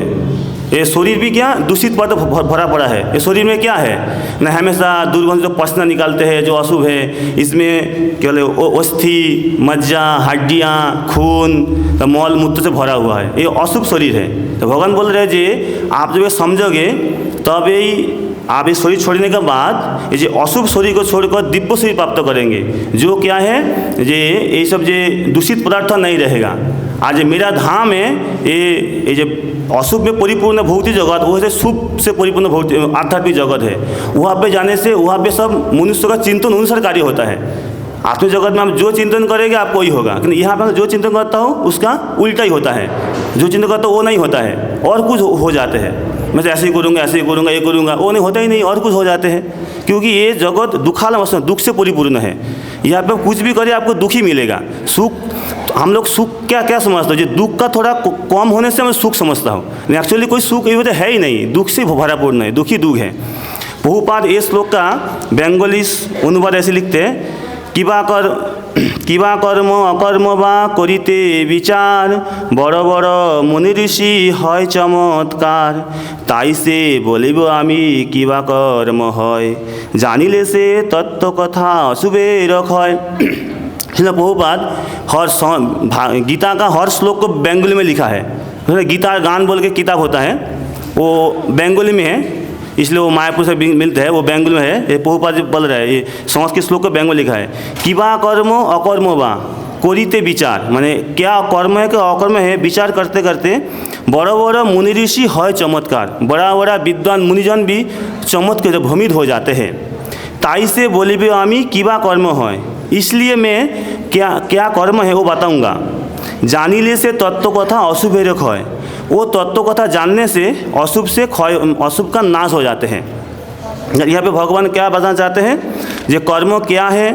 ये शरीर भी क्या दूषित पदार्थ भरा पड़ा है। ये शरीर में क्या है ना, हमेशा दुर्गंध जो पसीना निकालते हैं जो अशुभ है, इसमें क्या बोले अस्थि, मज्जा, हड्डियाँ, खून, तो मल मूत्र से भरा हुआ है, ये अशुभ शरीर है। तो भगवान बोल रहे हैं जी आप जब ये समझोगे तब यही आप इस शरीर छोड़ने के बाद ये जो अशुभ शरीर को छोड़कर दिव्य शरीर प्राप्त करेंगे, जो क्या है ये सब जो दूषित पदार्थ नहीं रहेगा। आज मेरा धाम है, ये जो अशुभ में परिपूर्ण भौतिक जगत, वो से शुभ से परिपूर्ण भौतिक आध्यात्मिक जगत है। वहाँ पे जाने से वहाँ पे सब मनुष्य का चिंतन अनुसार कार्य होता है। आत्मिक जगत में आप जो चिंतन करेंगे आपको वही होगा, लेकिन यहाँ पर जो चिंतन करता हो उसका उल्टा ही होता है, जो चिंतन करता हो वो नहीं होता है और कुछ हो जाते हैं। मैं तो ऐसे ही करूँगा, ऐसे ही करूँगा, ये करूँगा, वो नहीं होता ही नहीं और कुछ हो जाते हैं, क्योंकि ये जगत दुखालय, दुख से परिपूर्ण है। यहाँ पे कुछ भी करिए आपको दुख ही मिलेगा। सुख हम लोग सुख क्या क्या समझते हो, जो दुख का थोड़ा कम होने से मैं सुख समझता हूँ। एक्चुअली कोई सुख ये है ही नहीं, दुख से भरापूर्ण है, दुख ही दुख है। प्रभुपाद ये श्लोक का बेंगली अनुवाद ऐसे लिखते हैं, কিবা কর্ম অকর্ম বা করিতে বিচার, বড় বড় মুনি ঋষি হয় চমৎকার, তাই সে বলিব আমি কিবা কর্ম হয়, জানিলে সে তত্ত্ব কথা অশুভের ক্ষয়। इसलिए प्रभुपाद गीता का हर श्लोक को बंगाली में लिखा है। गीता गान बोल के किताब होता है, वो बंगाली में है, इसलिए वो मायापुर से मिलते हैं, वो बंगाली में है। ये प्रभुपाद बोल रहा है, ये संस्कृत श्लोक को बंगाली लिखा है। किबा कर्म अकर्म बा करिते विचार, माने क्या कर्म है क्या अकर्म है, विचार करते करते बड़ा बड़ा मुनि ऋषि है चमत्कार, बड़ा बड़ा विद्वान मुनिजन भी चमत्कार भ्रमित हो जाते हैं। ताई से बोलिबे आमी किबा कर्म है, इसलिए मैं क्या क्या कर्म है वो बताऊंगा। जानिले से तत्व कथा अशुभेर क्षय, वो तत्व कथा जानने से अशुभ से क्षय, अशुभ का नाश हो जाते हैं। यहाँ पे भगवान क्या बताना चाहते हैं, जो कर्म क्या है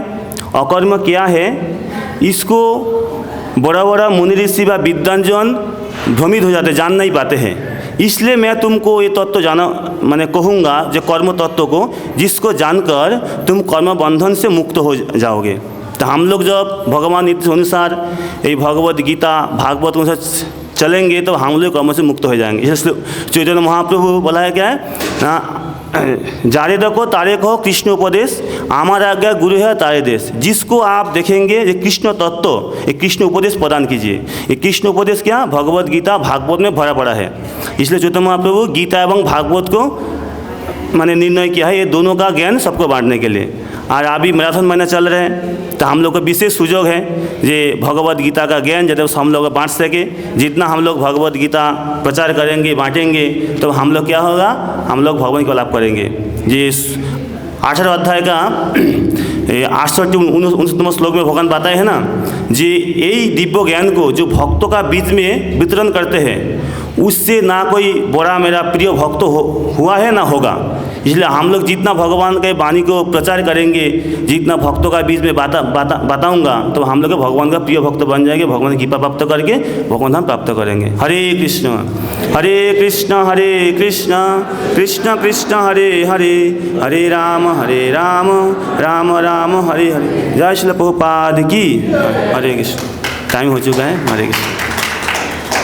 अकर्म क्या है, इसको बड़ा बड़ा मुनि ऋषि व विद्वानजन भ्रमित हो जाते, जान नहीं पाते हैं। इसलिए मैं तुमको ये तत्व जाना मैंने कहूँगा, जो कर्म तत्व को, जिसको जानकर तुम कर्म बंधन से मुक्त हो जाओगे। तो हम लोग जब भगवान नीति अनुसार ये भगवद गीता भागवत के अनुसार चलेंगे तो हम लोग कर्म से मुक्त हो जाएंगे। इसलिए चैतन्य महाप्रभु बोला है क्या है, जारे देखो तारे कहो कृष्ण उपदेश, आमार आज्ञा गुरु है तारे देश। जिसको आप देखेंगे ये कृष्ण तत्व, ये कृष्ण उपदेश प्रदान कीजिए। ये कृष्ण उपदेश क्या, भगवद गीता भागवत में भरा पड़ा है। इसलिए चैतन्य महाप्रभु गीता एवं भागवत को मैंने निर्णय किया है, ये दोनों का ज्ञान सबको बांटने के लिए। और अभी मैराथन महीना चल रहे हैं, तो हम लोग का विशेष सुयोग है ये भगवद गीता का ज्ञान जब हम लोग बांट सके। जितना हम लोग भगवद गीता प्रचार करेंगे बांटेंगे तो हम लोग क्या होगा, हम लोग भगवान को लाभ करेंगे। ये 18 अध्याय का 68-69 श्लोक में भगवान बताए हैं ना, जी यही दिव्य ज्ञान को जो भक्तों का बीच में वितरण करते हैं, उससे ना कोई बड़ा मेरा प्रिय भक्त हुआ है ना होगा। इसलिए हम लोग जितना भगवान के वाणी को प्रचार करेंगे, जितना भक्तों का बीच में बताऊंगा, तो हम लोग भगवान का प्रिय भक्त बन जाएंगे। भगवान की कृपा प्राप्त करके भगवान हम प्राप्त करेंगे। हरे कृष्ण कृष्ण कृष्ण कृष्ण हरे हरे, हरे राम राम राम हरे हरे। जय श्री प्रभुपाद की। हरे कृष्ण। टाइम हो चुका है। हरे कृष्ण।